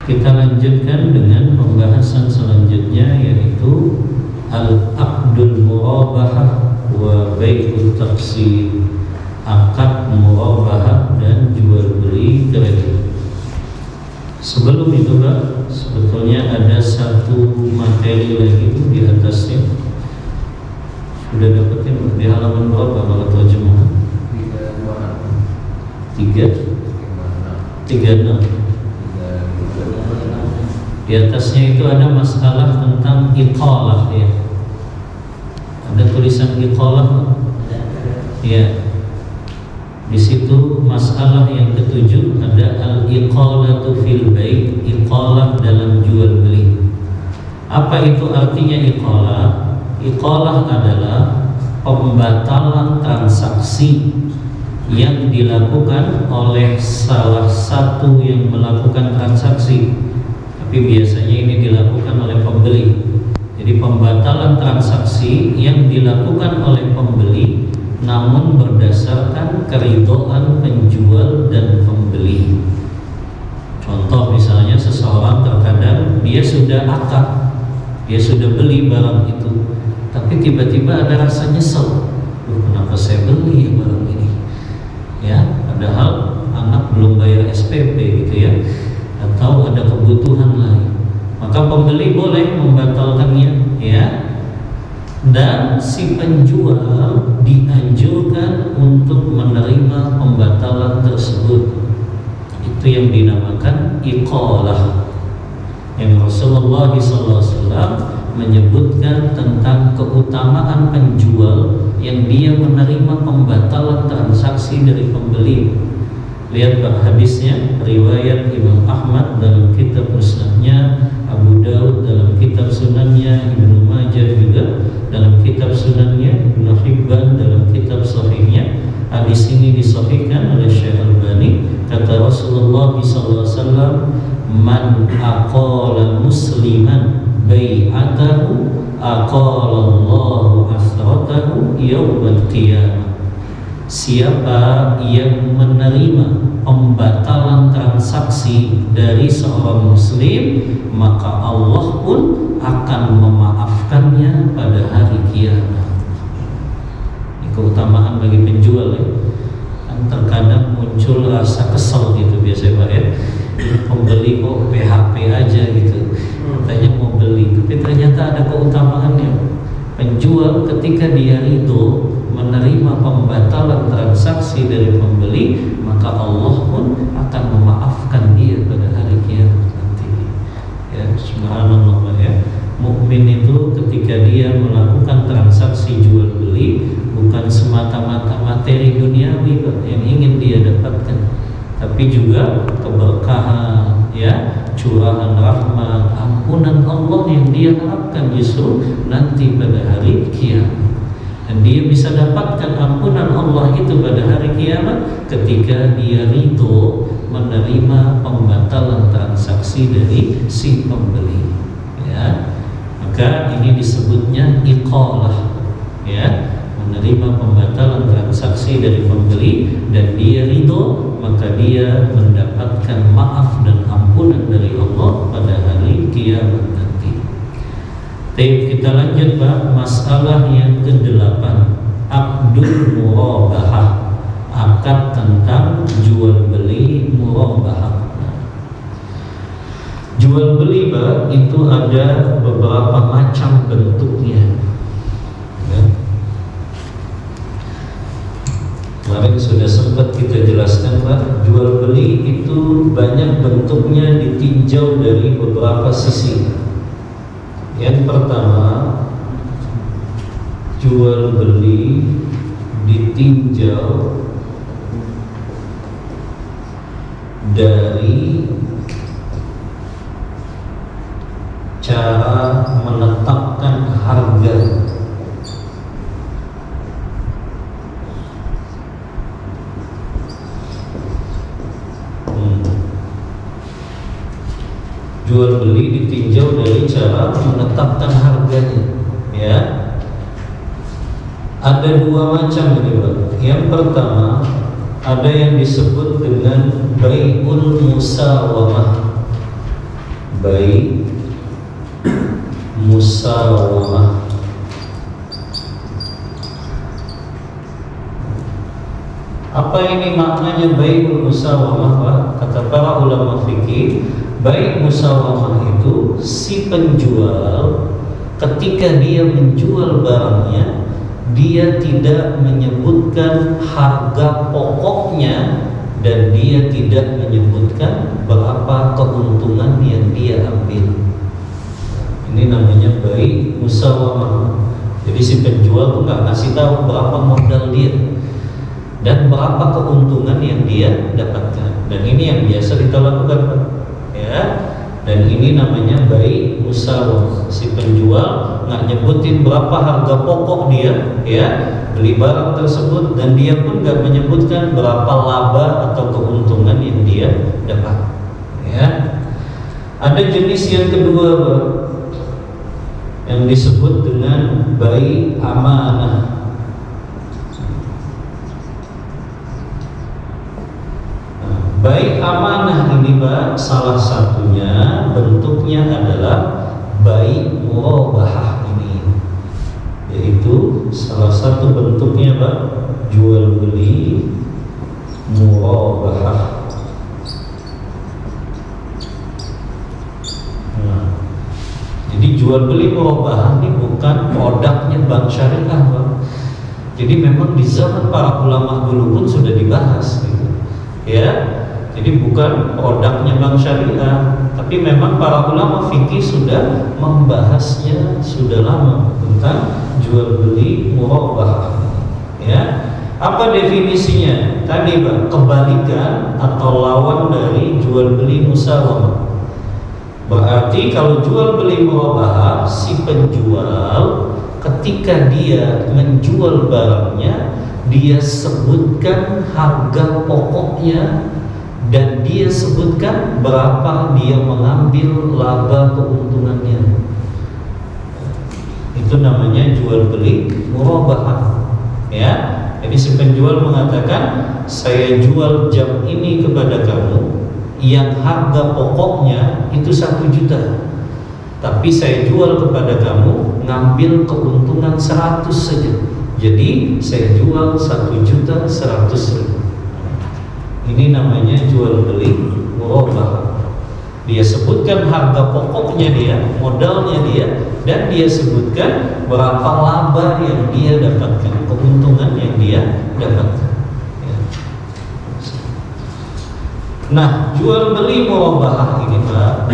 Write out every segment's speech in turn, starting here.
Kita lanjutkan dengan pembahasan selanjutnya, yaitu al-aqdul murabahah wa bai'ut taqsid, akad murabahah dan jual beli kredit. Sebelum itu Pak, sebetulnya ada satu materi lagi itu di atasnya. Sudah dapetin di halaman berapa kalau terjemahan? 36. Di atasnya itu ada masalah tentang iqalah ya. Ada tulisan iqalah ya. Di situ masalah yang ketujuh ada al-iqalatu fil bai', iqalah dalam jual beli. Apa itu artinya iqalah? Iqalah adalah pembatalan transaksi yang dilakukan oleh salah satu yang melakukan transaksi, tapi biasanya ini dilakukan oleh pembeli. Jadi pembatalan transaksi yang dilakukan oleh pembeli namun berdasarkan keridhaan penjual dan pembeli. Contoh misalnya seseorang terkadang dia sudah akad, dia sudah beli barang itu, tapi tiba-tiba ada rasa nyesel, kenapa saya beli barang ini? Ya, padahal anak belum bayar SPP gitu ya, atau ada kebutuhan lain, maka pembeli boleh membatalkannya ya, dan si penjual dianjurkan untuk menerima pembatalan tersebut. Itu yang dinamakan iqalah, yang Rasulullah SAW menyebutkan tentang keutamaan penjual yang dia menerima pembatalan transaksi dari pembeli. Lihat Pak hadisnya, riwayat Imam Ahmad dalam kitab Musnadnya, Abu Daud dalam kitab Sunannya, Ibnu Majah juga dalam kitab Sunannya, Ibnu Hibban dalam kitab Sahihnya. Hadis ini disahihkan oleh Syekh Albani. Kata Rasulullah SAW, man aqala musliman bai'atahu aqalallahu asratahu yawmal qiyamah. Siapa yang menerima pembatalan transaksi dari seorang muslim, maka Allah pun akan memaafkannya pada hari kiamat. Ini keutamaan bagi penjual ya. Kan terkadang muncul rasa kesel gitu biasanya Pak ya. Pembeli kok PHP aja gitu, katanya mau beli, tapi ternyata ada keutamaannya. Penjual ketika dia ridho menerima pembatalan transaksi dari pembeli, maka Allah pun akan memaafkan dia pada hari kiamat nanti. Ya, subhanallah ya. Mukmin itu ketika dia melakukan transaksi jual beli bukan semata-mata materi duniawi yang ingin dia dapatkan, tapi juga keberkahan ya, curahan rahmat, ampunan Allah yang dia harapkan justru nanti pada hari kiamat. Dan dia bisa dapatkan ampunan Allah itu pada hari kiamat ketika dia ridho menerima pembatalan transaksi dari si pembeli ya. Maka ini disebutnya iqalah ya, menerima pembatalan transaksi dari pembeli dan dia ridho, maka dia mendapatkan maaf dan ampunan dari Allah pada hari kiamat nanti. Baik, kita lanjut Pak, masalah yang ke-8, aqdul murabahah, akad tentang jual beli murabahah. Jual beli Pak itu ada beberapa macam bentuknya ya. Kemarin sudah sempat kita jelaskan Pak, jual beli itu banyak bentuknya ditinjau dari beberapa sisi. Yang pertama, jual beli ditinjau dari cara menetapkan harga. Jual beli ditinjau dari cara menetapkan harganya ya. Ada dua macam ini Pak. Yang pertama, ada yang disebut dengan bai'ul musawamah. bai musawamah. Apa ini maknanya bai'ul musawamah, Pak? Kata para ulama fikih, bai' musawamah itu si penjual ketika dia menjual barangnya, dia tidak menyebutkan harga pokoknya dan dia tidak menyebutkan berapa keuntungan yang dia ambil. Ini namanya bai' musawamah. Jadi si penjual tuh nggak ngasih tahu berapa modal dia dan berapa keuntungan yang dia dapatkan. Dan ini yang biasa kita lakukan, Pak. Ya. Dan ini namanya bai' musawamah. Si penjual nggak nyebutin berapa harga pokok dia, ya, beli barang tersebut, dan dia pun nggak menyebutkan berapa laba atau keuntungan yang dia dapat. Ya. Ada jenis yang kedua, Pak, yang disebut dengan bai' amanah. Bai' amanah ini, Pak, salah satunya bentuknya adalah bai' murabahah ini, yaitu salah satu bentuknya, Pak, jual beli murabahah. Jadi jual beli murabahah ini bukan produknya bank syariah, Pak. Jadi memang di zaman para ulama dulu pun sudah dibahas, gitu. Ya. Jadi bukan produknya bank syariah, tapi memang para ulama fikih sudah membahasnya sudah lama tentang jual beli murabahah. Ya, apa definisinya? Tadi, Pak, kebalikan atau lawan dari jual beli musawamah. Berarti kalau jual beli murabahah, si penjual ketika dia menjual barangnya, dia sebutkan harga pokoknya dan dia sebutkan berapa dia mengambil laba keuntungannya. Itu namanya jual beli murabahah. Ya, jadi si penjual mengatakan, saya jual jam ini kepada kamu yang harga pokoknya itu 1 juta, tapi saya jual kepada kamu ngambil keuntungan 100 saja. Jadi saya jual 1.100.000. Ini namanya jual beli murabahah. Dia sebutkan harga pokoknya dia, modalnya dia, dan dia sebutkan berapa laba yang dia dapatkan, keuntungan yang dia dapatkan. Ya. Nah, jual beli murabahah ini, Pak,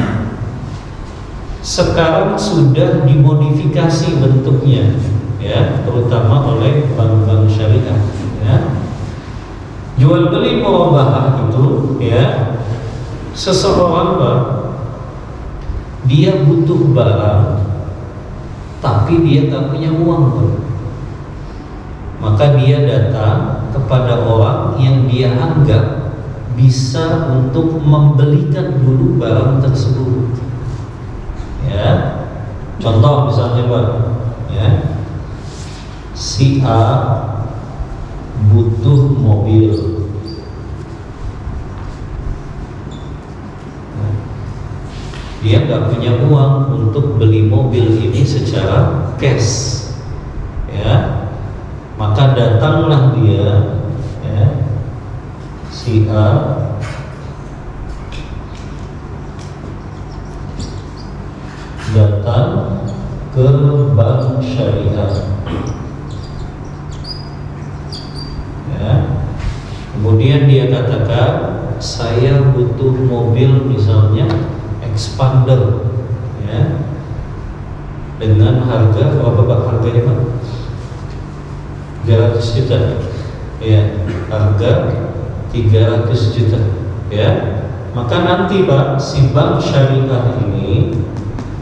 sekarang sudah dimodifikasi bentuknya, ya, terutama oleh bank-bank syariah. Ya. Jual beli murabahah itu, ya, seseorang, Pak, dia butuh barang tapi dia tak punya uang, Pak. Maka dia datang kepada orang yang dia anggap bisa untuk membelikan dulu barang tersebut. Ya, contoh misalnya, Pak, ya, si A butuh mobil. Dia nggak punya uang untuk beli mobil ini secara cash, ya, maka datanglah dia, ya, si A datang ke bank syariah, ya, kemudian dia katakan, saya butuh mobil misalnya Expander, ya, dengan harga berapa, Pak, harganya, Pak? 300 juta, ya, harga 300 juta, ya. Maka nanti, Pak, si bank syariah ini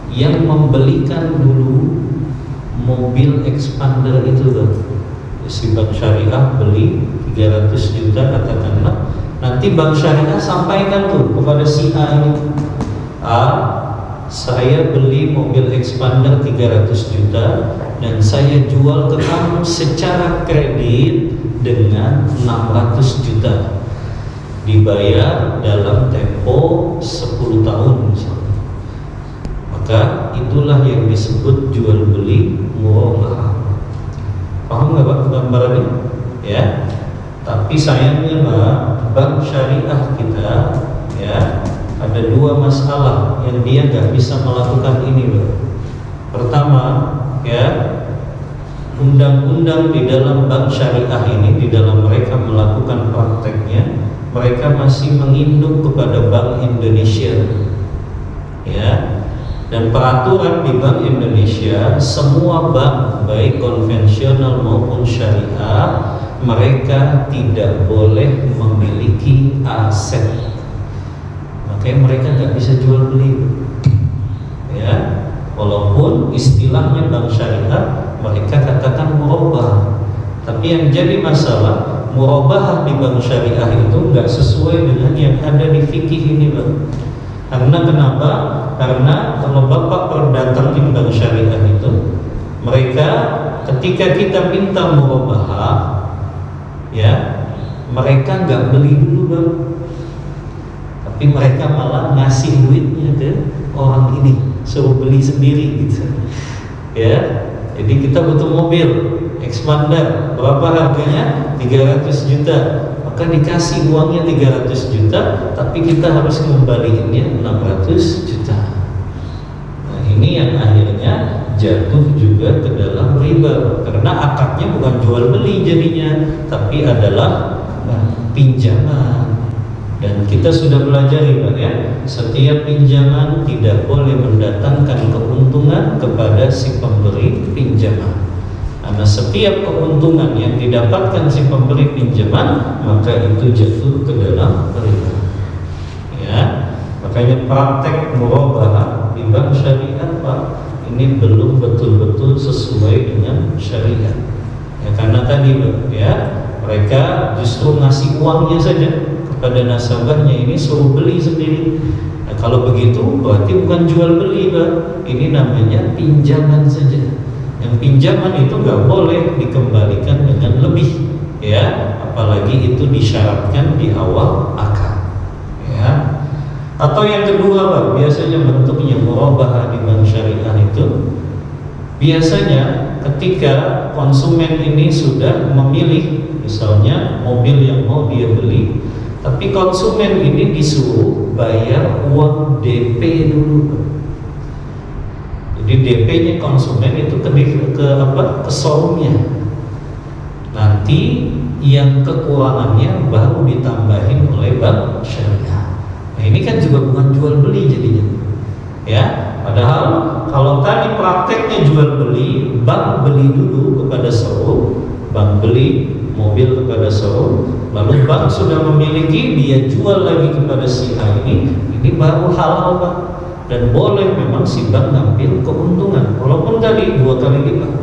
yang membelikan dulu mobil Expander itu, Pak. Si bank syariah beli 300 juta katakanlah, nanti bank syariah sampaikan tuh kepada si A ini, A, saya beli mobil Expander 300 juta dan saya jual ke kamu secara kredit dengan 600 juta, dibayar dalam tempo 10 tahun misalnya. maka itulah yang disebut jual beli murabahah. Paham nggak Pak gambarannya? Ya. Tapi sayangnya Pak, bank syariah kita ya ada dua masalah yang dia nggak bisa melakukan ini Pak. Pertama ya, undang-undang di dalam bank syariah ini, di dalam mereka melakukan prakteknya, mereka masih menginduk kepada Bank Indonesia ya. Dan peraturan di Bank Indonesia, semua bank baik konvensional maupun syariah, mereka tidak boleh memiliki aset. Makanya mereka nggak bisa jual beli ya. Walaupun istilahnya bank syariah, mereka katakan murabahah. Tapi yang jadi masalah, murabahah di bank syariah itu nggak sesuai dengan yang ada di fikih ini Bang. Karena kenapa? Karena kalau Bapak berdatangin bank syariah itu, mereka ketika kita minta murabahah ya, mereka nggak beli dulu Bang, tapi mereka malah ngasih duitnya ke orang ini, suruh beli sendiri gitu ya. Jadi kita butuh mobil Expander, berapa harganya? 300 juta, maka dikasih uangnya 300 juta, tapi kita harus mengembalikannya 600 juta. Nah ini yang akhirnya jatuh juga ke dalam riba, karena akadnya bukan jual beli jadinya, tapi adalah pinjaman. Dan kita sudah belajar ya, setiap pinjaman tidak boleh mendatangkan keuntungan kepada si pemberi pinjaman. Karena setiap keuntungan yang didapatkan si pemberi pinjaman, maka itu jatuh ke dalam riba. Ya, makanya praktek murabahah di bank syariah Pak, ini belum betul-betul sesuai dengan syariat. Ya, karena tadi ya, mereka justru ngasih uangnya saja pada nasabahnya, ini suruh beli sendiri. Nah, kalau begitu berarti bukan jual beli Pak, ini namanya pinjaman saja. Yang pinjaman itu nggak boleh dikembalikan dengan lebih ya, apalagi itu disyaratkan di awal akad ya. Atau yang kedua Pak, biasanya bentuknya murabahah di bank syariah itu biasanya ketika konsumen ini sudah memilih misalnya mobil yang mau dia beli, tapi konsumen ini disuruh bayar uang DP dulu. Jadi DP-nya konsumen itu ke showroomnya. Nanti yang kekurangannya baru ditambahin oleh bank syariah. Nah ini kan juga bukan jual beli jadinya. Ya, padahal kalau tadi prakteknya jual beli, bank beli dulu kepada showroom, bank beli mobil kepada showroom, lalu bank sudah memiliki, dia jual lagi kepada si A ini baru halal Pak. Dan boleh memang si bank ngambil keuntungan, walaupun tadi 2 kali lipat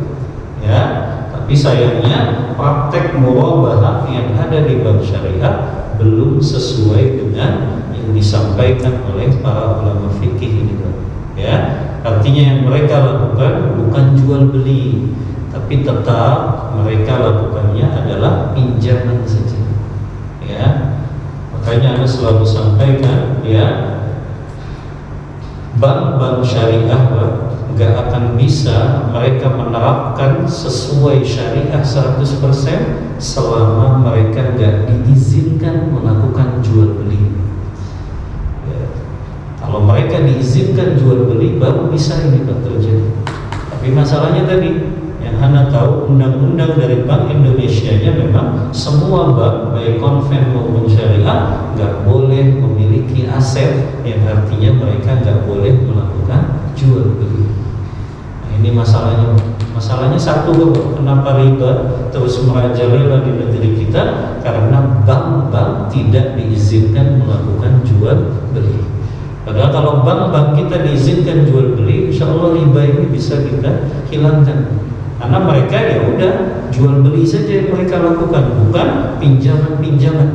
ya. Tapi sayangnya praktek murabahah yang ada di bank syariah belum sesuai dengan yang disampaikan oleh para ulama fikih ini Pak. Ya, artinya yang mereka lakukan bukan jual beli, tapi tetap mereka lakukannya adalah pinjaman saja. Ya, makanya Anda selalu sampaikan ya, bank-bank syariah nggak akan bisa mereka menerapkan sesuai syariah 100% selama mereka nggak diizinkan melakukan jual beli ya. Kalau mereka diizinkan jual beli baru bisa ini terjadi. Tapi masalahnya tadi yang Anda tahu, undang-undang dari Bank Indonesia-nya memang semua bank baik konven maupun syariah nggak boleh memiliki aset, yang artinya mereka nggak boleh melakukan jual beli. Nah, ini masalahnya satu, kenapa riba terus merajalela di negeri kita? Karena bank-bank tidak diizinkan melakukan jual beli. Padahal kalau bank-bank kita diizinkan jual beli, insya Allah riba ini bisa kita hilangkan. Karena mereka ya udah jual beli saja yang mereka lakukan, bukan pinjaman-pinjaman.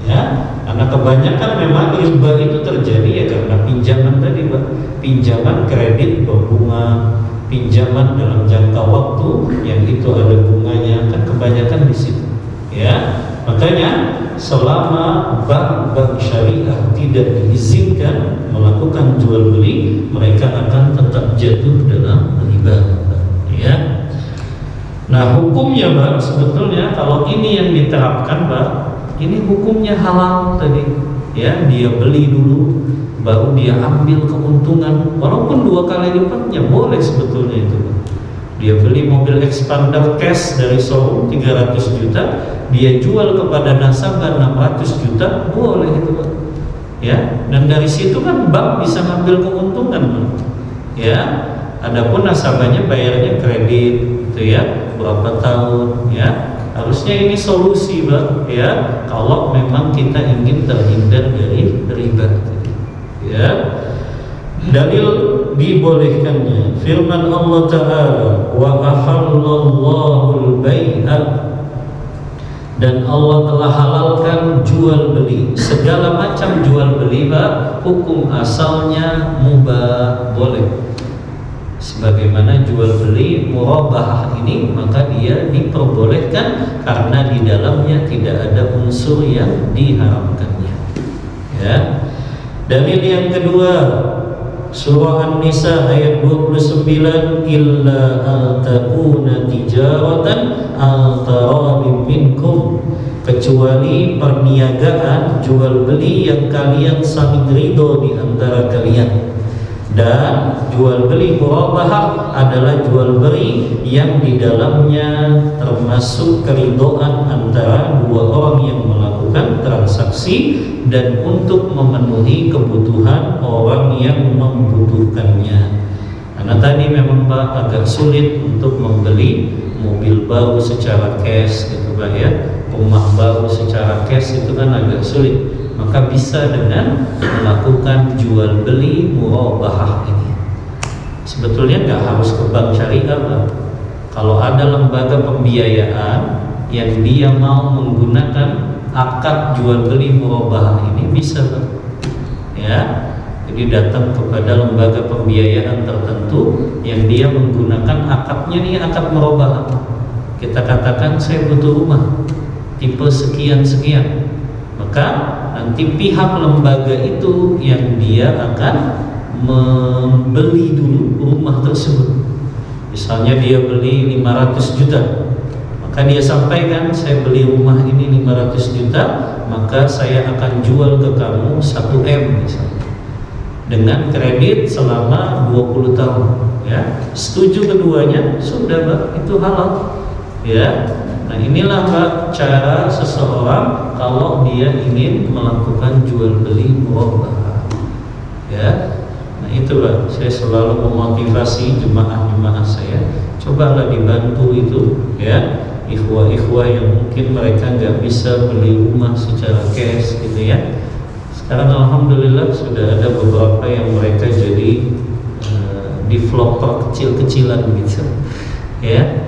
Ya, karena kebanyakan memang riba itu terjadi ya karena pinjaman tadi Pak, pinjaman kredit berbunga, pinjaman dalam jangka waktu yang itu ada bunganya, kan kebanyakan di situ. Ya, Makanya selama bank-bank syariah tidak diizinkan melakukan jual beli, mereka akan tetap jatuh dalam riba, ya. Nah, hukumnya, Pak, sebetulnya kalau ini yang diterapkan, Pak, ini hukumnya halal tadi, ya. Dia beli dulu, baru dia ambil keuntungan, walaupun 2 kali lipatnya boleh sebetulnya itu. Dia beli mobil Expander cash dari showroom 300 juta, dia jual kepada nasabah 600 juta, boleh itu, Pak. Ya, dan dari situ kan bank bisa ngambil keuntungan, Pak. Ya, adapun nasabahnya bayarnya kredit, gitu ya, berapa tahun, ya. Harusnya ini solusi, Pak, ya, kalau memang kita ingin terhindar dari riba, ya. Dalil dibolehkannya firman Allah Ta'ala, wa ahallallahu al-bai'a, dan Allah telah halalkan jual beli. Segala macam jual beli, Pak, hukum asalnya mubah, boleh. Sebagaimana jual beli murabahah ini, maka dia diperbolehkan karena di dalamnya tidak ada unsur yang diharamkannya, ya. Dalil yang kedua, Surah An-Nisa ayat 29, illa al-takuna tijaratan al-tarabim minkum, kecuali perniagaan jual beli yang kalian saling ridho di antara kalian. Dan jual beli murabahah adalah jual beli yang di dalamnya termasuk keridhaan antara 2 orang yang melakukan transaksi dan untuk memenuhi kebutuhan orang yang membutuhkannya. Karena tadi memang, Pak, agak sulit untuk membeli mobil baru secara cash, gitu, Pak, ya. Rumah baru secara cash itu kan agak sulit. Maka bisa dengan melakukan jual beli murabahah ini. Sebetulnya nggak harus ke bank syariah, Pak. Kalau ada lembaga pembiayaan yang dia mau menggunakan akad jual beli murabahah ini, bisa, Pak, ya. Jadi datang kepada lembaga pembiayaan tertentu yang dia menggunakan akadnya nih, akad murabahah. Kita katakan saya butuh rumah tipe sekian-sekian, maka nanti pihak lembaga itu yang dia akan membeli dulu rumah tersebut. Misalnya dia beli 500 juta, maka dia sampaikan, saya beli rumah ini 500 juta, maka saya akan jual ke kamu 1M misalnya, dengan kredit selama 20 tahun, ya. Setuju keduanya, sudah, Pak, itu halal, ya. Nah, inilah, Pak, cara seseorang kalau dia ingin melakukan jual beli murabahah, ya. Nah, itu, Pak, saya selalu memotivasi jemaah-jemaah saya, cobalah dibantu itu, ya, ikhwah-ikhwah yang mungkin mereka nggak bisa beli rumah secara cash, gitu ya. Sekarang alhamdulillah sudah ada beberapa yang mereka jadi developer kecil-kecilan, gitu, ya.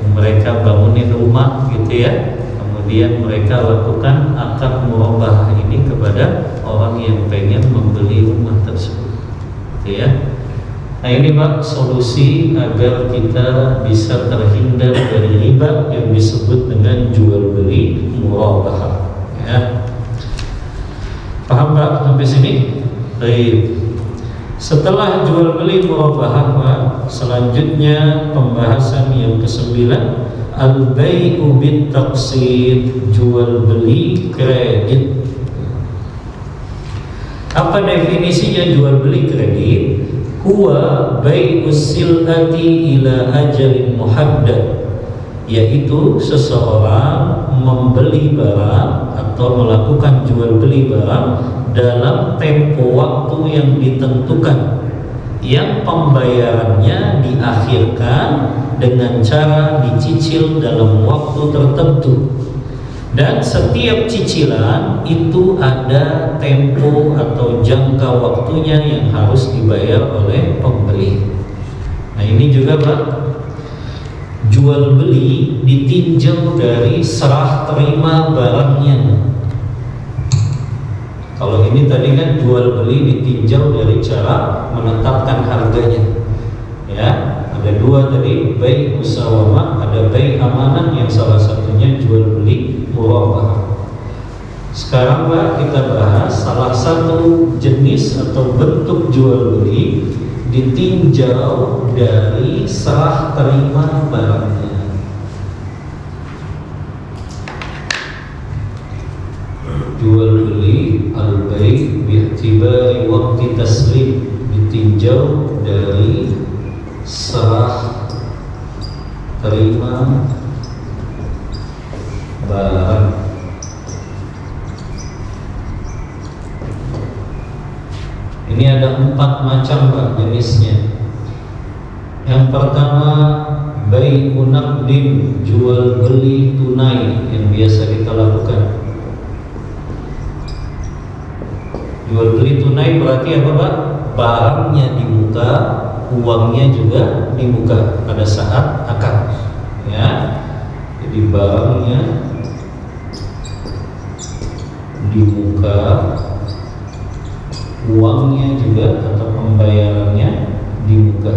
Mereka bangunin rumah, gitu ya, kemudian mereka lakukan akad murabahah ini kepada orang yang pengen membeli rumah tersebut, gitu ya. Nah, ini, Pak, solusi agar kita bisa terhindar dari riba yang disebut dengan jual beli murabahah, ya. Paham, Pak, sampai sini? Baik. Setelah jual beli murabahah, Pak, selanjutnya pembahasan yang ke-9, al-bai'u bit-taqsid, jual beli kredit. Apa definisinya jual beli kredit? Huwa bai'us sil'ati ila ajalin muhaddad, yaitu seseorang membeli barang atau melakukan jual beli barang dalam tempo waktu yang ditentukan, yang pembayarannya diakhirkan dengan cara dicicil dalam waktu tertentu, dan setiap cicilan itu ada tempo atau jangka waktunya yang harus dibayar oleh pembeli. Nah, ini juga, Pak, jual beli ditinjau dari serah terima barangnya. Kalau ini tadi kan jual beli ditinjau dari cara menetapkan harganya, ya. Ada 2 tadi, bai musawamah, ada bai amanah, yang salah satunya jual beli murabahah. Sekarang Pak, kita bahas salah satu jenis atau bentuk jual beli ditinjau dari serah terima barangnya. Jual beli al-bai' bi'tibari waqti taslim, ditinjau dari serah terima barang. Ini ada 4 macam Pak jenisnya. Yang pertama, bai'un naqdin, jual beli tunai yang biasa kita lakukan. Jual beli tunai berarti apa Pak? Barangnya di muka, uangnya juga di muka pada saat akad. Ya, jadi barangnya di muka, uangnya juga atau pembayarannya di muka.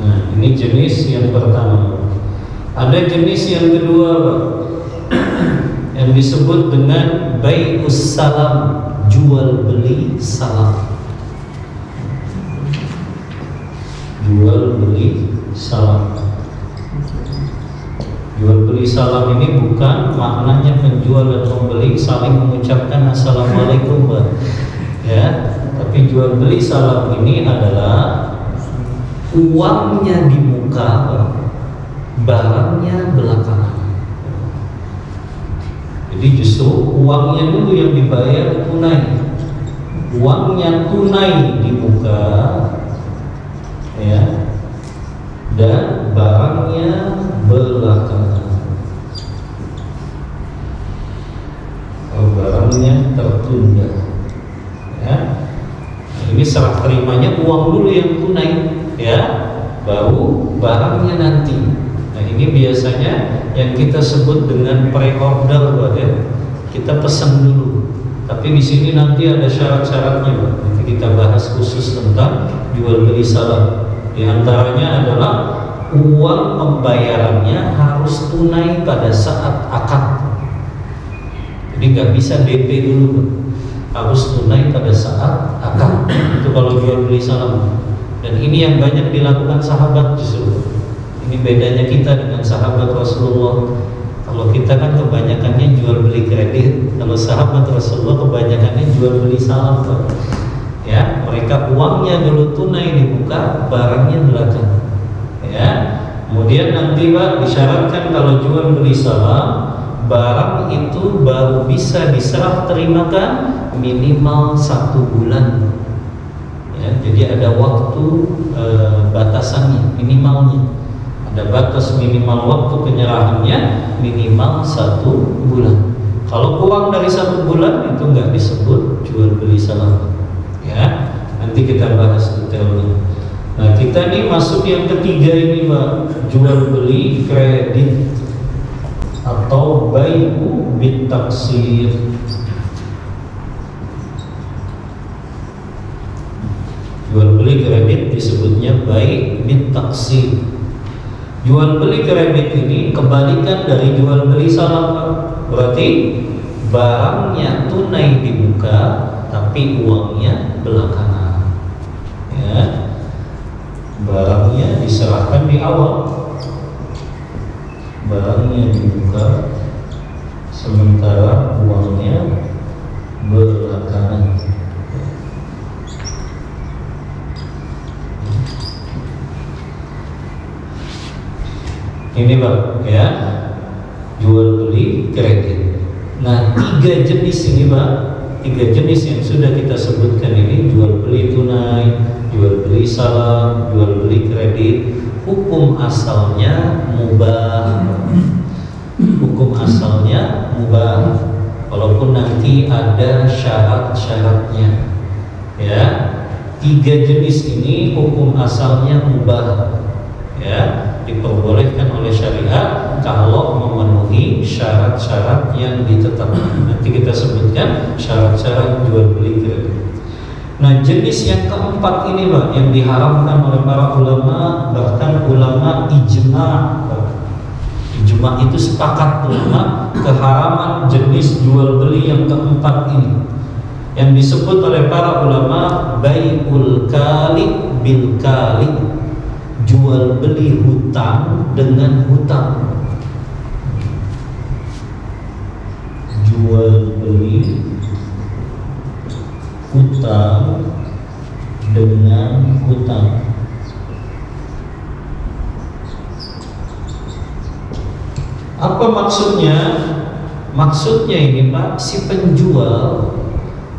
Nah, ini jenis yang pertama. Ada jenis yang kedua, yang disebut dengan bai'us salam, jual beli salam. Jual beli salam. Jual beli salam ini bukan maknanya penjual dan pembeli saling mengucapkan assalamualaikum, Pak. Ya, tapi jual beli salam ini adalah uangnya di muka, barangnya belakangan. Jadi justru uangnya dulu yang dibayar tunai. Uangnya tunai di muka, ya, dan barangnya belakangan. Barangnya tertunda, ya. Ini serah terimanya uang dulu yang tunai, ya, baru barangnya nanti. Nah, ini biasanya yang kita sebut dengan pre-order, Pak, ya. Kita pesan dulu. Tapi di sini nanti ada syarat-syaratnya, Pak. Nanti kita bahas khusus tentang jual beli salam. Di antaranya adalah uang pembayarannya harus tunai pada saat akad. Jadi nggak bisa DP dulu, Pak. Harus tunai pada saat akad. Itu kalau jual beli salam. Dan ini yang banyak dilakukan sahabat justru. Ini bedanya kita dengan sahabat Rasulullah. Kalau kita kan kebanyakannya jual beli kredit. Kalau sahabat Rasulullah kebanyakannya jual beli salam, Pak. Ya, mereka uangnya dulu tunai di muka, barangnya belakang. Ya, kemudian nanti Pak disyaratkan kalau jual beli salam, barang itu baru bisa diserah terimakan minimal 1 bulan. Ya, jadi ada waktu batasannya, minimalnya. Ada batas minimal waktu penyerahannya minimal 1 bulan. Kalau kurang dari 1 bulan itu nggak disebut jual beli salam. Ya, nanti kita bahas detailnya. Nah, kita nih masuk yang ketiga ini, Pak, jual beli kredit atau bai'u bitaksir. Jual beli kredit disebutnya bai' bitaksir. Jual beli kredit ini kebalikan dari jual beli salam, Pak. Berarti barangnya tunai di muka, tapi uangnya belakangan. Ya, barangnya diserahkan di awal, barangnya di muka, sementara uangnya belakangan. Ini Pak, ya, jual beli kredit. Nah, 3 jenis ini, Pak, 3 jenis yang sudah kita sebutkan ini, jual beli tunai, jual beli salam, jual beli kredit, hukum asalnya mubah. Hukum asalnya mubah, walaupun nanti ada syarat-syaratnya. Ya, 3 jenis ini hukum asalnya mubah. Ya, diperbolehkan oleh syariat kalau memenuhi syarat-syarat yang ditetapkan. Nanti kita sebutkan syarat-syarat jual beli kredit. Nah, jenis yang keempat ini Pak yang diharamkan oleh para ulama, bahkan ulama ijma. Ijma itu sepakat ulama keharaman jenis jual beli yang keempat ini, yang disebut oleh para ulama bai'ul kali bil kali, jual beli hutang dengan hutang. Jual beli hutang dengan hutang. Apa maksudnya? Maksudnya ini Pak, si penjual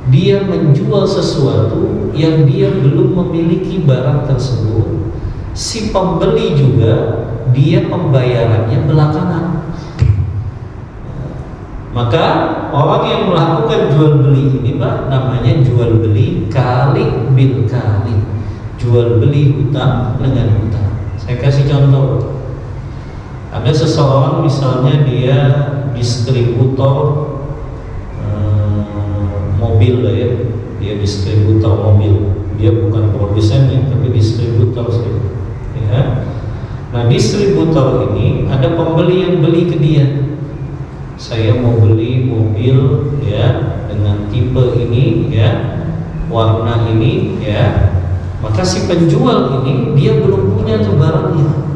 dia menjual sesuatu yang dia belum memiliki barang tersebut. Si pembeli juga dia pembayarannya belakangan. Maka orang yang melakukan jual beli ini Pak namanya jual beli kali bil kali, jual beli hutang dengan hutang. Saya kasih contoh. Ada seseorang misalnya dia distributor mobil lah ya, dia distributor mobil, dia bukan produsennya tapi distributor saja. Ya. Nah distributor ini ada pembeli yang beli ke dia. Saya mau beli mobil ya dengan tipe ini ya, warna ini ya. Maka si penjual ini dia belum punya tuh barangnya.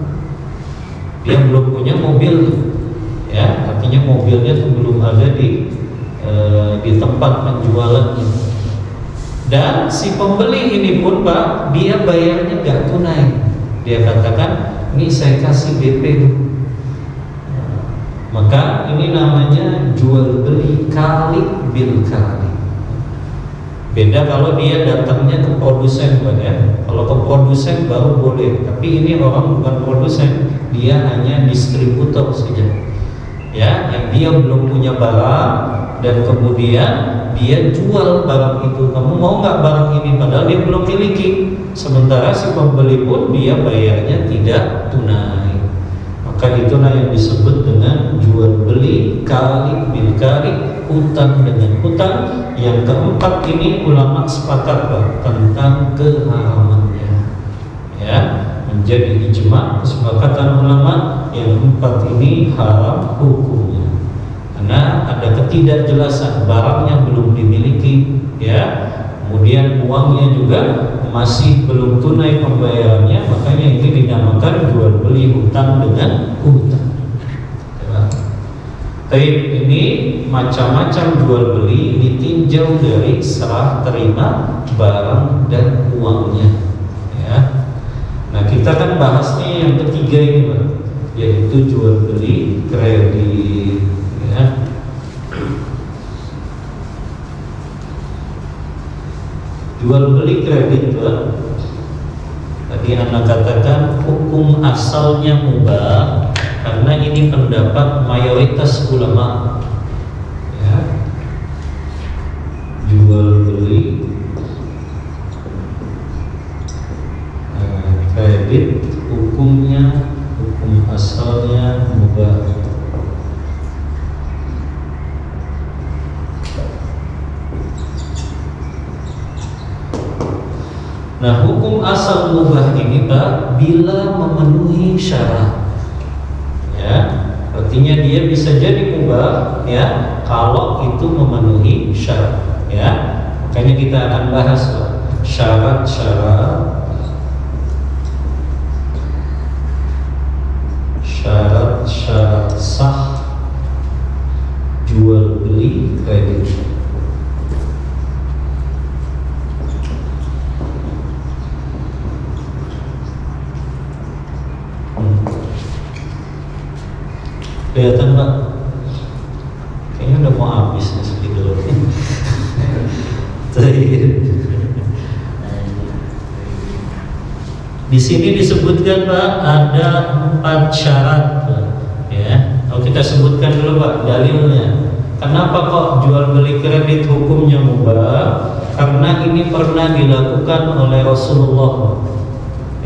Dia belum punya mobil ya, artinya mobilnya tuh belum ada di tempat penjualannya. Dan si pembeli ini pun Pak, dia bayarnya gak tunai. Dia katakan, ini saya kasih DP dulu. Maka ini namanya jual beli kali bil kali. Beda kalau dia datangnya ke produsen Pak ya. Kalau ke produsen baru boleh, tapi ini orang bukan produsen, dia hanya distributor saja. Ya, yang dia belum punya barang dan kemudian dia jual barang itu. Kamu mau nggak barang ini? Padahal dia belum miliki. Sementara si pembeli pun dia bayarnya tidak tunai. Maka itulah yang disebut dengan jual beli kali bil kali, hutang dengan hutang. Yang keempat ini ulama sepakat Pak tentang keharamannya. Ya, menjadi ijma kesepakatan ulama yang empat ini haram hukumnya. Karena ada ketidakjelasan, barangnya belum dimiliki, ya. Kemudian uangnya juga masih belum tunai pembayarannya, makanya ini dinamakan jual beli hutang dengan hutang. Baik, ini macam-macam jual beli ditinjau dari serah terima barang dan uangnya. Ya. Nah kita kan bahasnya yang ketiga ini Pak, yaitu jual beli kredit. Ya. Jual beli kredit Pak, tadi Anda katakan hukum asalnya mubah, karena ini pendapat mayoritas ulama. Ya. Jual beli kredit hukumnya, hukum asalnya mubah. Nah, hukum asal mubah ini Pak bila memenuhi syarat. Ya, artinya dia bisa jadi mubah ya kalau itu memenuhi syarat. Ya, makanya kita akan bahas Pak syarat-syarat sah jual beli kredit. Kelihatan Pak, kayaknya udah mau habis nih segitu. Di sini disebutkan Pak ada 4 syarat Pak. Ya, kalau kita sebutkan dulu Pak dalilnya. Kenapa kok jual beli kredit hukumnya mubah? Karena ini pernah dilakukan oleh Rasulullah.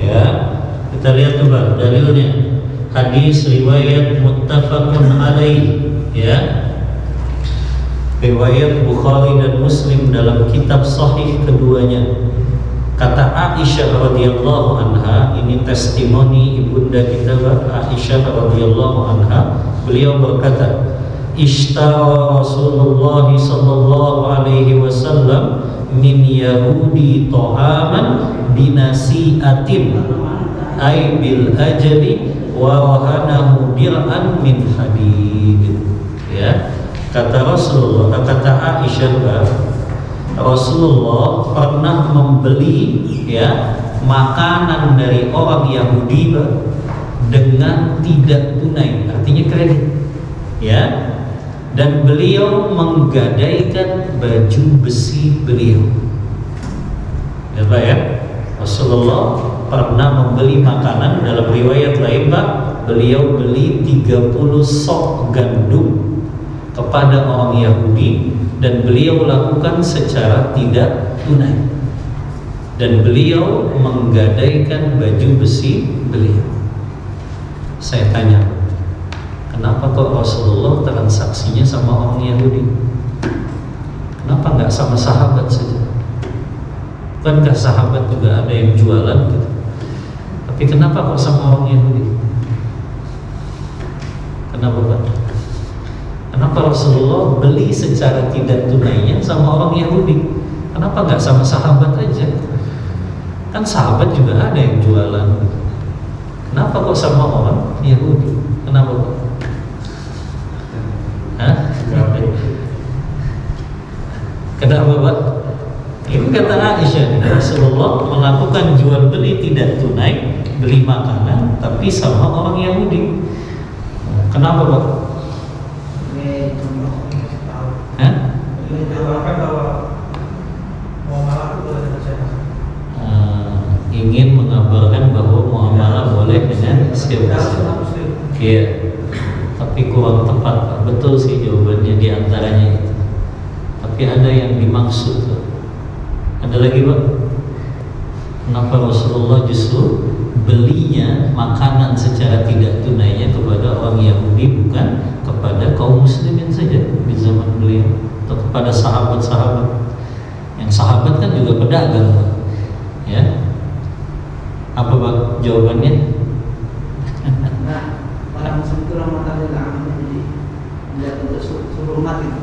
Ya, kita lihat tuh Pak dalilnya. Hadis riwayat muttafaqun alaih, ya. Riwayat Bukhari dan Muslim dalam kitab sahih keduanya. Kata Aisyah radhiyallahu anha, ini testimoni ibunda kita Aisyah radhiyallahu anha, beliau berkata, "Ishtara Rasulullah sallallahu alaihi wasallam min Yahudi ta'aman binasi'atin ay bil ajali wa rahanahu dir'an min hadid." Ya, kata Rasulullah, kata Aisyah, Rasulullah pernah membeli ya makanan dari orang Yahudi dengan tidak tunai, artinya kredit, ya. Dan beliau menggadaikan baju besi beliau. Ya, Pak, ya. Rasulullah pernah membeli makanan, dalam riwayat lain Pak, beliau beli 30 sok gandum kepada orang Yahudi dan beliau lakukan secara tidak tunai. Dan beliau menggadaikan baju besi beliau. Saya tanya, kenapa kok Rasulullah transaksinya sama orang Yahudi? Kenapa nggak sama sahabat saja? Bukankah sahabat juga ada yang jualan gitu? Tapi kenapa kok sama orang Yahudi? Kenapa Pak? Kenapa Rasulullah beli secara tidak tunainya sama orang Yahudi? Kenapa nggak sama sahabat aja? Kan sahabat juga ada yang jualan. Kenapa kok sama orang Yahudi? Kenapa Pak? Hah? Kenapa Pak? Ini kata Aisyah, Rasulullah melakukan jual beli tidak tunai, beli makanan tapi sama orang Yahudi. Kenapa Pak? Ingin mengabarkan bahwa muamalah boleh dengan siapa saja. Iya, tapi kurang tepat Pak. Betul sih jawabannya diantaranya itu. Tapi ada yang dimaksud Pak. Ada lagi Pak. Kenapa Rasulullah justru belinya makanan secara tidak tunainya kepada orang Yahudi, bukan kepada kaum muslimin saja di zaman beliau, atau kepada sahabat-sahabat? Yang sahabat kan juga pedagang Pak. Ya. Apa Pak jawabannya? Nah, barang sekurang matanya lah, jadi tidak untuk seluruh umat itu.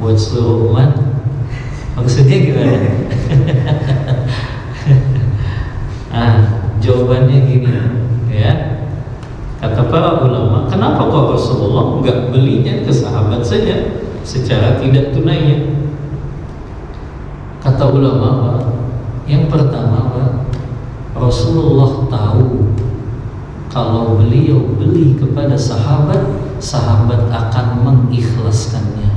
Buat seluruh umat? Maksudnya gimana? Jawabannya gini, ya. Kata para ulama, kenapa kok Rasulullah nggak belinya ke sahabat saja secara tidak tunainya? Kata ulama, Pak, yang pertama Pak, Rasulullah tahu kalau beliau beli kepada sahabat, sahabat akan mengikhlaskannya.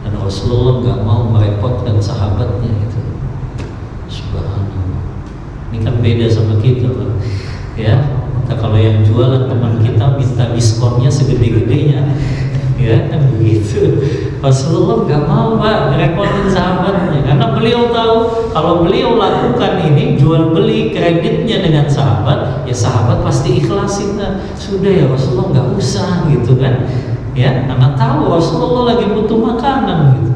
Dan Rasulullah nggak mau merepotkan sahabatnya itu. Subhanallah. Ini kan beda sama kita Pak. Ya, maka kalau yang jualan teman kita minta diskonnya segede-gedenya, ya kan begitu. Rasulullah nggak mau Pak ngerepotin sahabatnya, karena beliau tahu kalau beliau lakukan ini jual beli kreditnya dengan sahabat, ya sahabat pasti ikhlasin kan. Sudah ya Rasulullah nggak usah gitu kan, ya, karena tahu Rasulullah lagi butuh makanan gitu,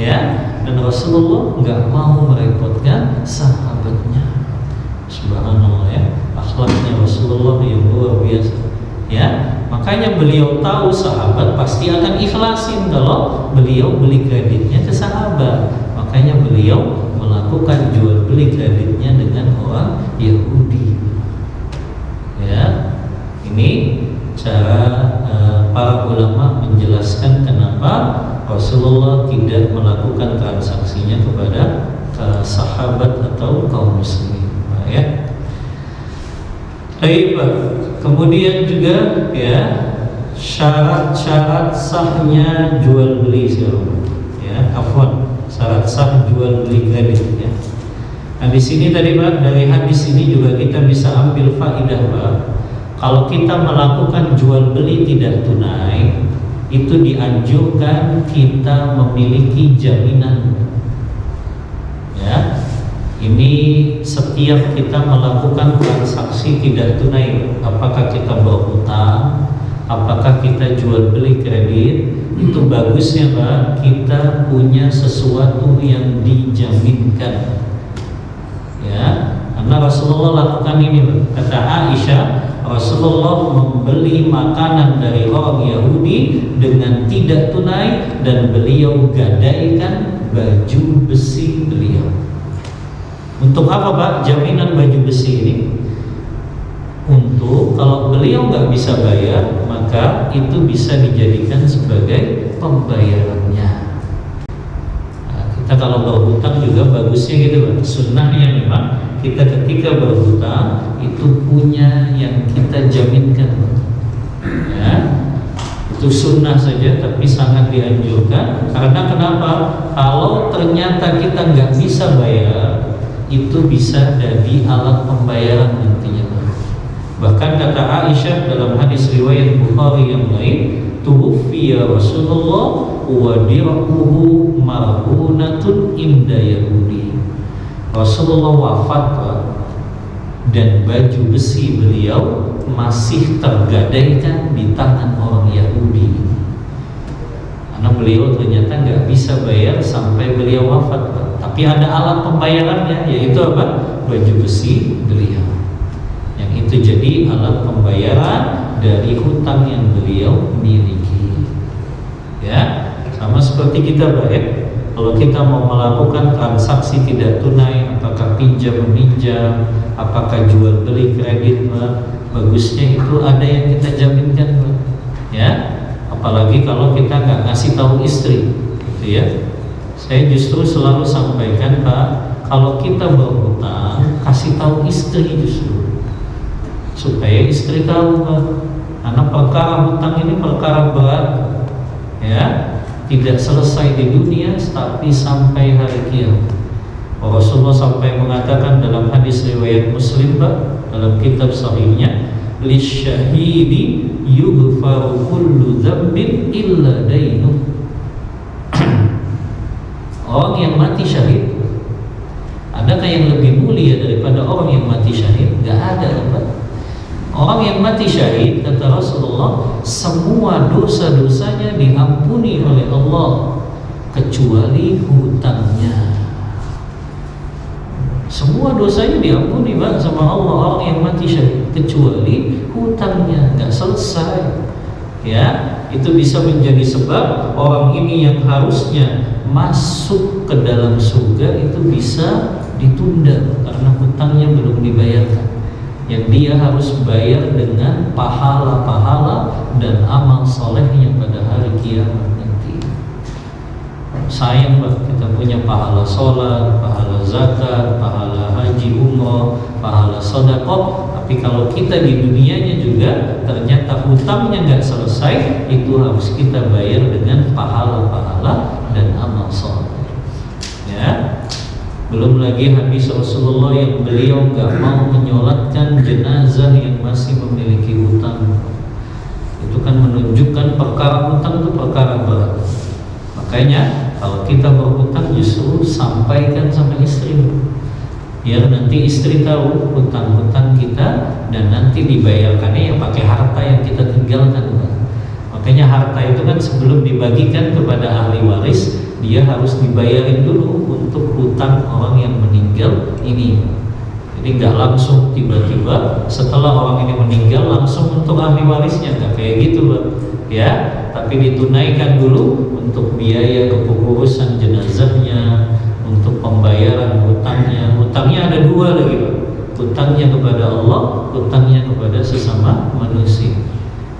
ya. Dan Rasulullah nggak mau merepotkan sahabatnya. Subhanallah, ya, akhlaknya Rasulullah yang luar biasa, ya. Makanya beliau tahu sahabat pasti akan ikhlasin kalau beliau beli kreditnya ke sahabat. Makanya beliau melakukan jual beli kreditnya dengan orang Yahudi. Ya, ini cara para ulama menjelaskan kenapa Rasulullah tidak melakukan transaksinya kepada sahabat atau kaum muslimin, ya. Baik, kemudian juga ya syarat-syarat sahnya jual beli ya, syarat sah jual beli kredit ya. Nah, di sini tadi Pak, dari hadis ini juga kita bisa ambil faedah Pak. Kalau kita melakukan jual beli tidak tunai, itu dianjurkan kita memiliki jaminan. Ya. Ini setiap kita melakukan transaksi tidak tunai, apakah kita berhutang, apakah kita jual beli kredit, itu bagusnya Pak, kita punya sesuatu yang dijaminkan. Ya, karena Rasulullah lakukan ini Pak. Kata Aisyah, Rasulullah membeli makanan dari orang Yahudi dengan tidak tunai dan beliau gadaikan baju besi beliau. Untuk apa Pak jaminan baju besi ini? Untuk kalau beliau nggak bisa bayar, maka itu bisa dijadikan sebagai pembayarannya. Nah, kita kalau berhutang juga bagusnya gitu Pak. Sunnahnya memang kita ketika berhutang itu punya yang kita jaminkan, ya. Itu sunnah saja, tapi sangat dianjurkan. Karena kenapa? Kalau ternyata kita nggak bisa bayar, itu bisa jadi alat pembayaran nantinya. Bahkan kata Aisyah dalam hadis riwayat Bukhari yang lain, tuwfiya Rasulullah wa dir'uhu marhunatun inda Yahudi. Rasulullah wafat Pak, dan baju besi beliau masih tergadaikan di tangan orang Yahudi. Karena beliau ternyata nggak bisa bayar sampai beliau wafat Pak. Tapi ada alat pembayarannya, yaitu apa? Baju besi beliau. Yang itu jadi alat pembayaran dari hutang yang beliau miliki. Ya, sama seperti kita Pak. Kalau kita mau melakukan transaksi tidak tunai, apakah pinjam meminjam, apakah jual beli kredit, bagusnya itu ada yang kita jaminkan, ya. Apalagi kalau kita nggak ngasih tahu istri, gitu ya. Saya justru selalu sampaikan Pak, kalau kita berhutang kasih tahu istri justru, supaya istri tahu Pak. Karena perkara hutang ini perkara berat, ya. Tidak selesai di dunia, tapi sampai hari kiamat. Rasulullah sampai mengatakan dalam hadis riwayat Muslim Pak, dalam kitab sahihnya, lisyahidi yughfaru kullu dzambin illa dainuh. Orang yang mati syahid, adakah yang lebih mulia daripada orang yang mati syahid? Gak ada Pak. Orang yang mati syahid, kata Rasulullah, semua dosa-dosanya diampuni oleh Allah kecuali hutangnya. Semua dosanya diampuni Pak sama Allah orang yang mati syahid, kecuali hutangnya nggak selesai. Ya, itu bisa menjadi sebab orang ini yang harusnya masuk ke dalam surga itu bisa ditunda karena hutangnya belum dibayarkan. Yang dia harus bayar dengan pahala-pahala dan amal solehnya pada hari kiamat nanti. Sayang Pak, kita punya pahala sholat, pahala zakat, pahala haji umroh, pahala sedekah, tapi kalau kita di dunianya juga ternyata hutangnya nggak selesai, itu harus kita bayar dengan pahala-pahala dan amal soleh. Ya. Belum lagi hadis Rasulullah yang beliau nggak mau menyolatkan jenazah yang masih memiliki hutang. Itu kan menunjukkan perkara hutang itu perkara berat. Makanya kalau kita berhutang justru sampaikan sama istri, biar nanti istri tahu hutang-hutang kita dan nanti dibayarkannya yang pakai harta yang kita tinggalkan. Makanya harta itu kan sebelum dibagikan kepada ahli waris, dia harus dibayarin dulu untuk hutang orang yang meninggal ini. Jadi nggak langsung tiba-tiba setelah orang ini meninggal langsung untuk ahli warisnya, nggak kayak gitu Pak. Ya, tapi ditunaikan dulu untuk biaya kepengurusan jenazahnya, untuk pembayaran hutangnya. Hutangnya ada dua lagi Pak. Hutangnya kepada Allah, hutangnya kepada sesama manusia.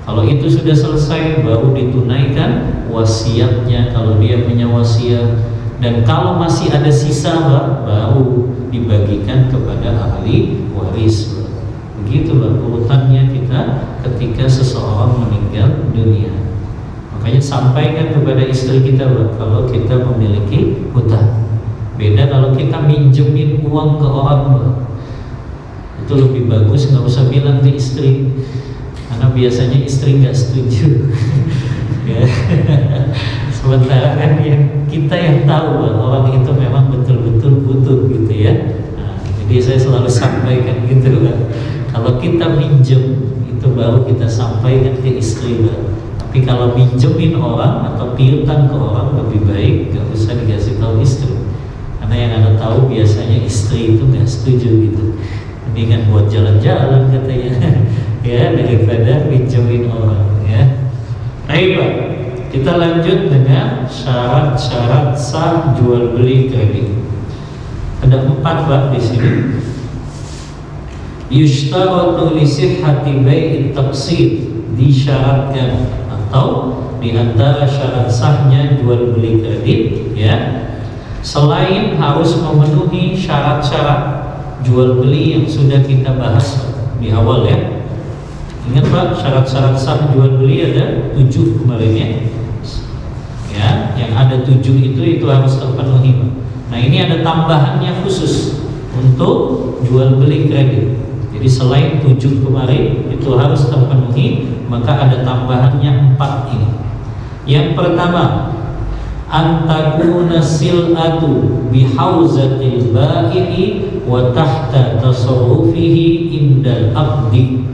Kalau itu sudah selesai baru ditunaikan wasiatnya kalau dia punya wasiat, dan kalau masih ada sisa Pak, baru dibagikan kepada ahli waris. Begitu Pak urutannya kita ketika seseorang meninggal dunia. Makanya sampaikan kepada istri kita Pak kalau kita memiliki hutang. Beda kalau kita minjemin uang ke orang Pak, itu lebih bagus nggak usah bilang ke istri. Karena biasanya istri nggak setuju. Ya. Sementara kan yang kita yang tahu orang itu memang betul-betul butuh gitu ya. Nah, jadi saya selalu sampaikan gitu kan. Kalau kita minjem itu baru kita sampaikan ke istri baru. Tapi kalau minjemin orang atau piutang ke orang, lebih baik gak usah dikasih tahu istri, karena yang Anda tahu biasanya istri itu gak setuju gitu. Ini kan buat jalan-jalan katanya ya, daripada minjemin orang ya. Baik Pak, kita lanjut dengan syarat-syarat sah jual beli kredit. Ada 4 Pak di sini. Yushtaratu li sihhati bai'it taqsid, disyaratkan atau di antara syarat sahnya jual beli kredit ya, selain harus memenuhi syarat-syarat jual beli yang sudah kita bahas di awal ya. Ingat Pak, syarat-syarat sah jual beli ada 7 kemarin ya, yang ada 7 itu harus terpenuhi Pak. Nah ini ada tambahannya khusus untuk jual beli kredit. Jadi selain 7 kemarin itu harus terpenuhi, maka ada tambahannya 4 ini. Yang pertama, antakuna sil'atu bihauzatil ba'i'i wa tahta tasarrufihi indal abdi,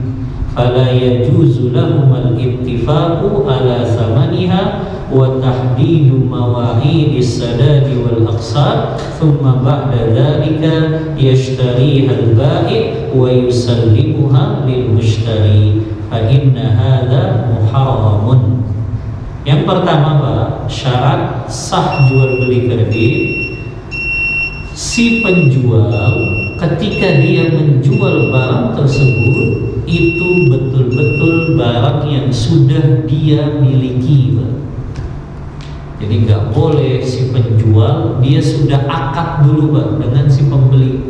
fala yajuzu lahum al-ittifaqu ala thamaniha wa tahdidu mawa'idis sadadi wal aqsad, thumma ba'da dhalika yashtariha al-ba'i' wa yusallimuha lil mushtari, fa inna hadha muharramun. Yang pertama Pak, syarat sah jual beli kredit, si penjual ketika dia menjual barang tersebut itu betul-betul barang yang sudah dia miliki Pak. Jadi nggak boleh si penjual dia sudah akad dulu Pak dengan si pembeli.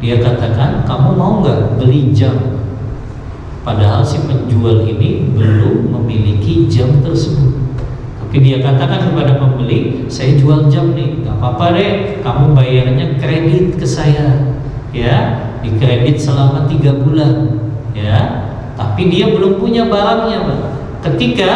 Dia katakan, kamu mau nggak beli jam? Padahal si penjual ini belum memiliki jam tersebut. Tapi dia katakan kepada pembeli, saya jual jam nih, nggak apa-apa deh, kamu bayarnya kredit ke saya, ya, dikredit selama 3 bulan, ya. Tapi dia belum punya barangnya Pak. Ketika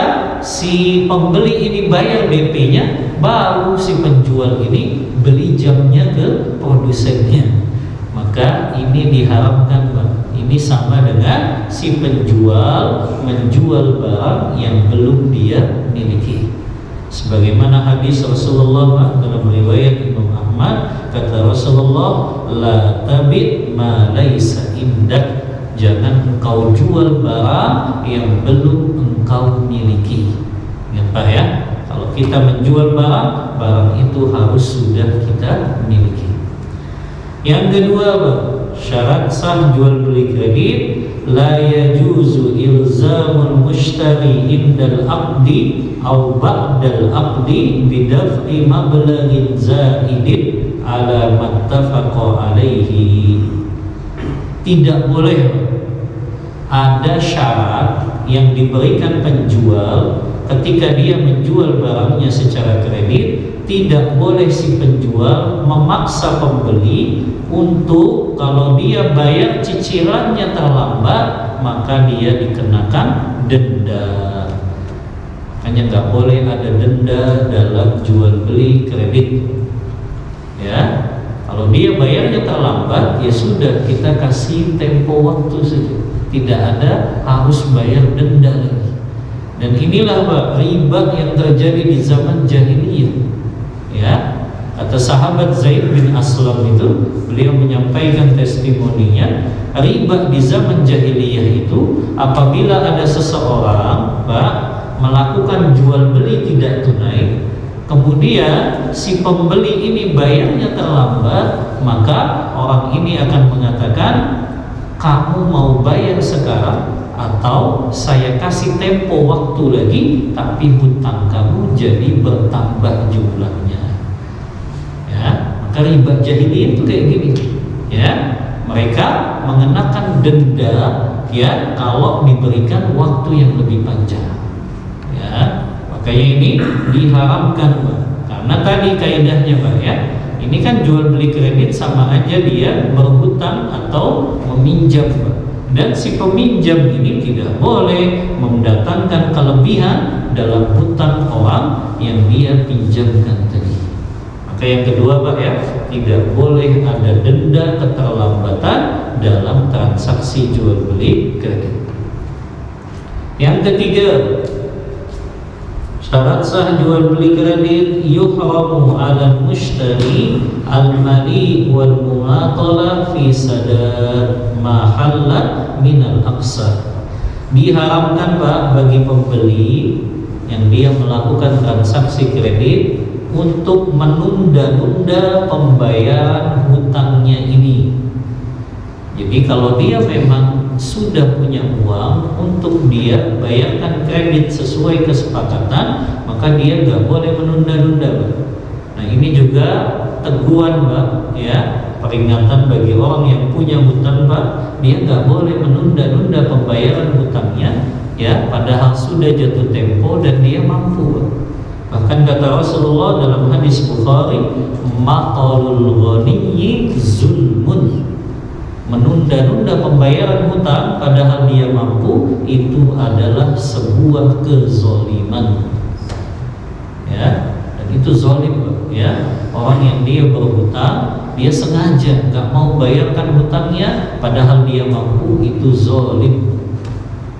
si pembeli ini bayar DP-nya, baru si penjual ini beli jamnya ke produsennya. Maka ini diharamkan Pak. Ini sama dengan si penjual menjual barang yang belum dia miliki. Sebagaimana hadis Rasulullah dalam riwayat Imam Ahmad, kata Rasulullah, la tabi' ma laisa indak, jangan engkau jual barang yang belum engkau miliki. Ingat Pak ya, kalau kita menjual barang, barang itu harus sudah kita miliki. Yang kedua Pak, syarat sah jual beli kredit, la yajuzu ilzamul mushtari indal aqdi aw ba'dal aqdi bidaf'i mablaghin zaidin ala mattafaqa alaihi. Tidak boleh ada syarat yang diberikan penjual ketika dia menjual barangnya secara kredit. Tidak boleh si penjual memaksa pembeli untuk kalau dia bayar cicilannya terlambat, maka dia dikenakan denda. Makanya nggak boleh ada denda dalam jual beli kredit. Ya, kalau dia bayarnya terlambat, ya sudah, kita kasih tempo waktu saja. Tidak ada harus bayar denda lagi. Dan inilah Pak, riba yang terjadi di zaman jahiliyah. Ya, kata sahabat Zaid bin Aslam itu, beliau menyampaikan testimoninya, riba di zaman jahiliyah itu apabila ada seseorang Pak melakukan jual beli tidak tunai, kemudian si pembeli ini bayarnya terlambat, maka orang ini akan mengatakan, kamu mau bayar sekarang atau saya kasih tempo waktu lagi, tapi hutang kamu jadi bertambah jumlahnya. Ya, maka riba jahiliyah itu kayak gini. Ya, mereka mengenakan denda ya kalau diberikan waktu yang lebih panjang. Ya, makanya ini diharamkan Pak. Karena tadi kaidahnya Pak ya, ini kan jual beli kredit sama aja dia berhutang atau meminjam Pak. Dan si peminjam ini tidak boleh mendatangkan kelebihan dalam hutang orang yang dia pinjamkan tadi. Maka yang kedua Pak ya, tidak boleh ada denda keterlambatan dalam transaksi jual beli kredit. Yang ketiga, syarat sah jual beli kredit, yuhramu 'ala mushtari al-mali wal mumatala fi sadad ma halla min al-aqsar. Diharamkan Pak bagi pembeli yang dia melakukan transaksi kredit untuk menunda-nunda pembayaran hutangnya ini. Jadi kalau dia memang sudah punya uang untuk dia bayarkan kredit sesuai kesepakatan, maka dia nggak boleh menunda-nunda, Pak. Nah ini juga teguhan, Pak, ya, peringatan bagi orang yang punya hutang, Pak. Dia nggak boleh menunda-nunda pembayaran hutangnya, ya, padahal sudah jatuh tempo dan dia mampu, Pak. Bahkan kata Rasulullah dalam hadis Bukhari, maqalul ghaniyyi zulmun. Menunda-nunda pembayaran hutang padahal dia mampu, itu adalah sebuah kezaliman, ya, dan itu zalim, ya. Orang yang dia berhutang, dia sengaja nggak mau bayarkan hutangnya padahal dia mampu, itu zalim.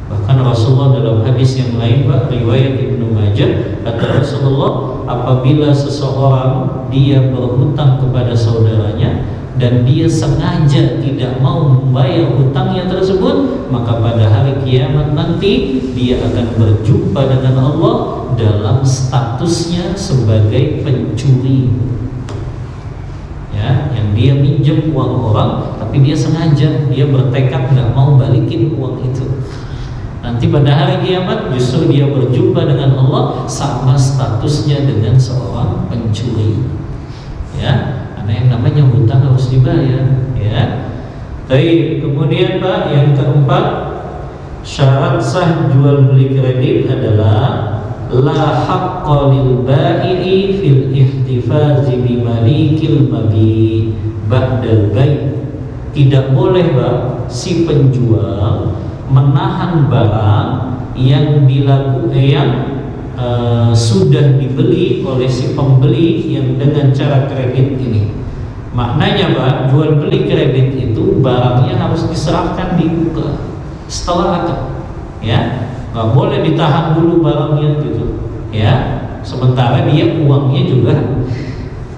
Bahkan Rasulullah dalam hadis yang lain, Pak, riwayat Ibnu Majah, kata Rasulullah, apabila seseorang dia berhutang kepada saudaranya dan dia sengaja tidak mau membayar hutangnya tersebut, maka pada hari kiamat nanti dia akan berjumpa dengan Allah dalam statusnya sebagai pencuri, ya, yang dia minjem uang orang tapi dia sengaja, dia bertekad nggak mau balikin uang itu. Nanti pada hari kiamat justru dia berjumpa dengan Allah sama statusnya dengan seorang pencuri, ya. Karena yang namanya hutang harus dibayar, ya. Baik, kemudian Pak, yang keempat, syarat sah jual beli kredit adalah la haqqa lil bai'i fil ihtifazi bi malikil mabi ba'dal bai'. Tidak boleh, Pak, si penjual menahan barang yang sudah dibeli oleh si pembeli yang dengan cara kredit ini. Maknanya, Pak, jual beli kredit itu barangnya harus diserahkan di muka setelah akad, ya, nggak boleh ditahan dulu barangnya gitu, ya. Sementara dia uangnya juga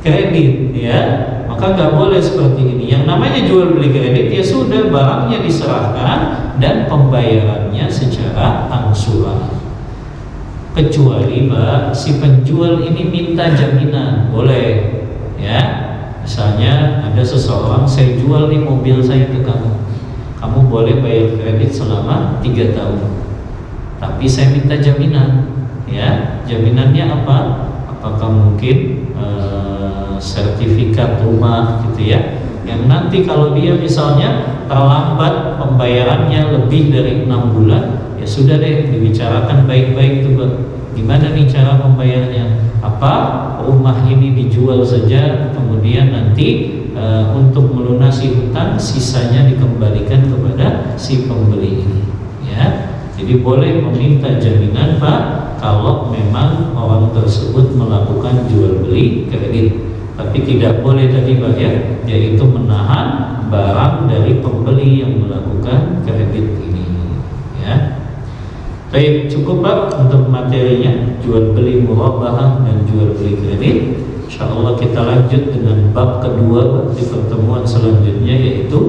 kredit, ya, maka nggak boleh seperti ini. Yang namanya jual beli kredit, ya sudah, barangnya diserahkan dan pembayarannya secara angsuran. Kecuali, Pak, si penjual ini minta jaminan, boleh, ya. Misalnya ada seseorang, saya jual nih mobil saya ke kamu, kamu boleh bayar kredit selama 3 tahun, tapi saya minta jaminan, ya. Jaminannya apa? Apakah mungkin sertifikat rumah gitu, ya, yang nanti kalau dia misalnya terlambat pembayarannya lebih dari 6 bulan, ya sudah deh, dibicarakan baik-baik tuh, Pak. Gimana nih cara pembayarannya? Apa rumah ini dijual saja, kemudian nanti untuk melunasi hutang sisanya dikembalikan kepada si pembeli ini, ya. Jadi boleh meminta jaminan, Pak, kalau memang orang tersebut melakukan jual beli kredit. Tapi tidak boleh tadi, Pak, ya, yaitu menahan barang dari pembeli yang melakukan kredit ini, ya. Baik, cukup, Pak, untuk materinya jual beli murabahah dan jual beli kredit. Insyaallah kita lanjut dengan bab kedua, Pak, di pertemuan selanjutnya, yaitu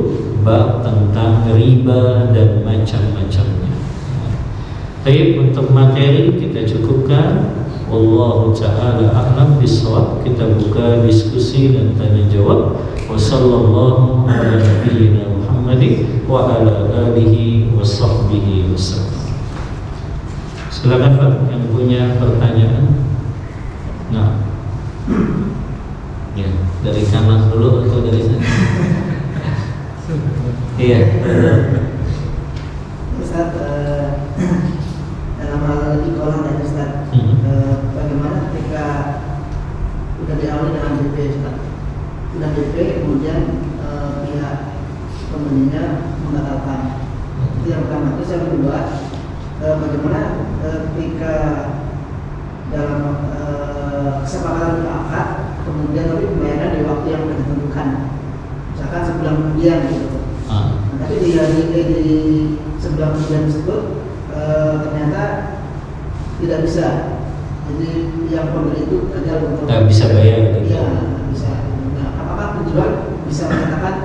bab tentang riba dan macam-macamnya. Baik, untuk materi kita cukupkan. Wallahu ta'ala a'lam bishawab. Kita buka diskusi dan tanya jawab. Wassallallahu ala nabiyyina Muhammadin wa ala alihi wa sahbihi wasallam. Silakan, Pak, yang punya pertanyaan. Nah, ya, dari kanan dulu atau dari sana? Iya. Ustaz, dalam hal iqalah dan Ustaz, bagaimana ketika sudah diawali dengan DP, Ustaz? Sudah DP, kemudian pihak pembelinya membatalkan. Itu yang pertama. Terus yang kedua, bagaimana ketika dalam kesepakatan akad, kemudian tapi pembayaran di waktu yang sudah ditentukan, misalkan sebulan kemudian gitu. Nah, tapi di sebulan kemudian tersebut ternyata tidak bisa. Jadi yang pembeli itu gagal untuk nggak bisa bayar gitu. Iya, nggak bisa. Nah, apakah penjual bisa mengatakan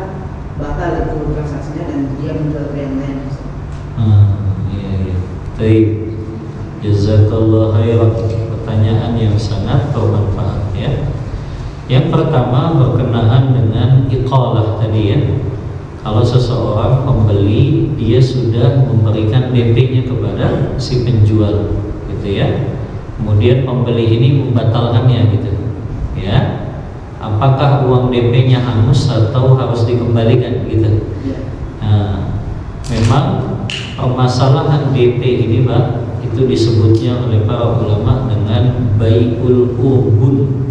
batal itu transaksinya dan dia menjual ke yang lain? Iya. Baik. Jazakallah khairan. Pertanyaan yang sangat bermanfaat ya. Yang pertama berkenaan dengan iqalah tadi ya. Kalau seseorang pembeli dia sudah memberikan DP-nya kepada si penjual gitu ya. Kemudian pembeli ini membatalkannya gitu. Ya. Apakah uang DP-nya hangus atau harus dikembalikan gitu? Nah, memang permasalahan DP ini Pak, itu disebutnya oleh para ulama dengan bai'ul urbun.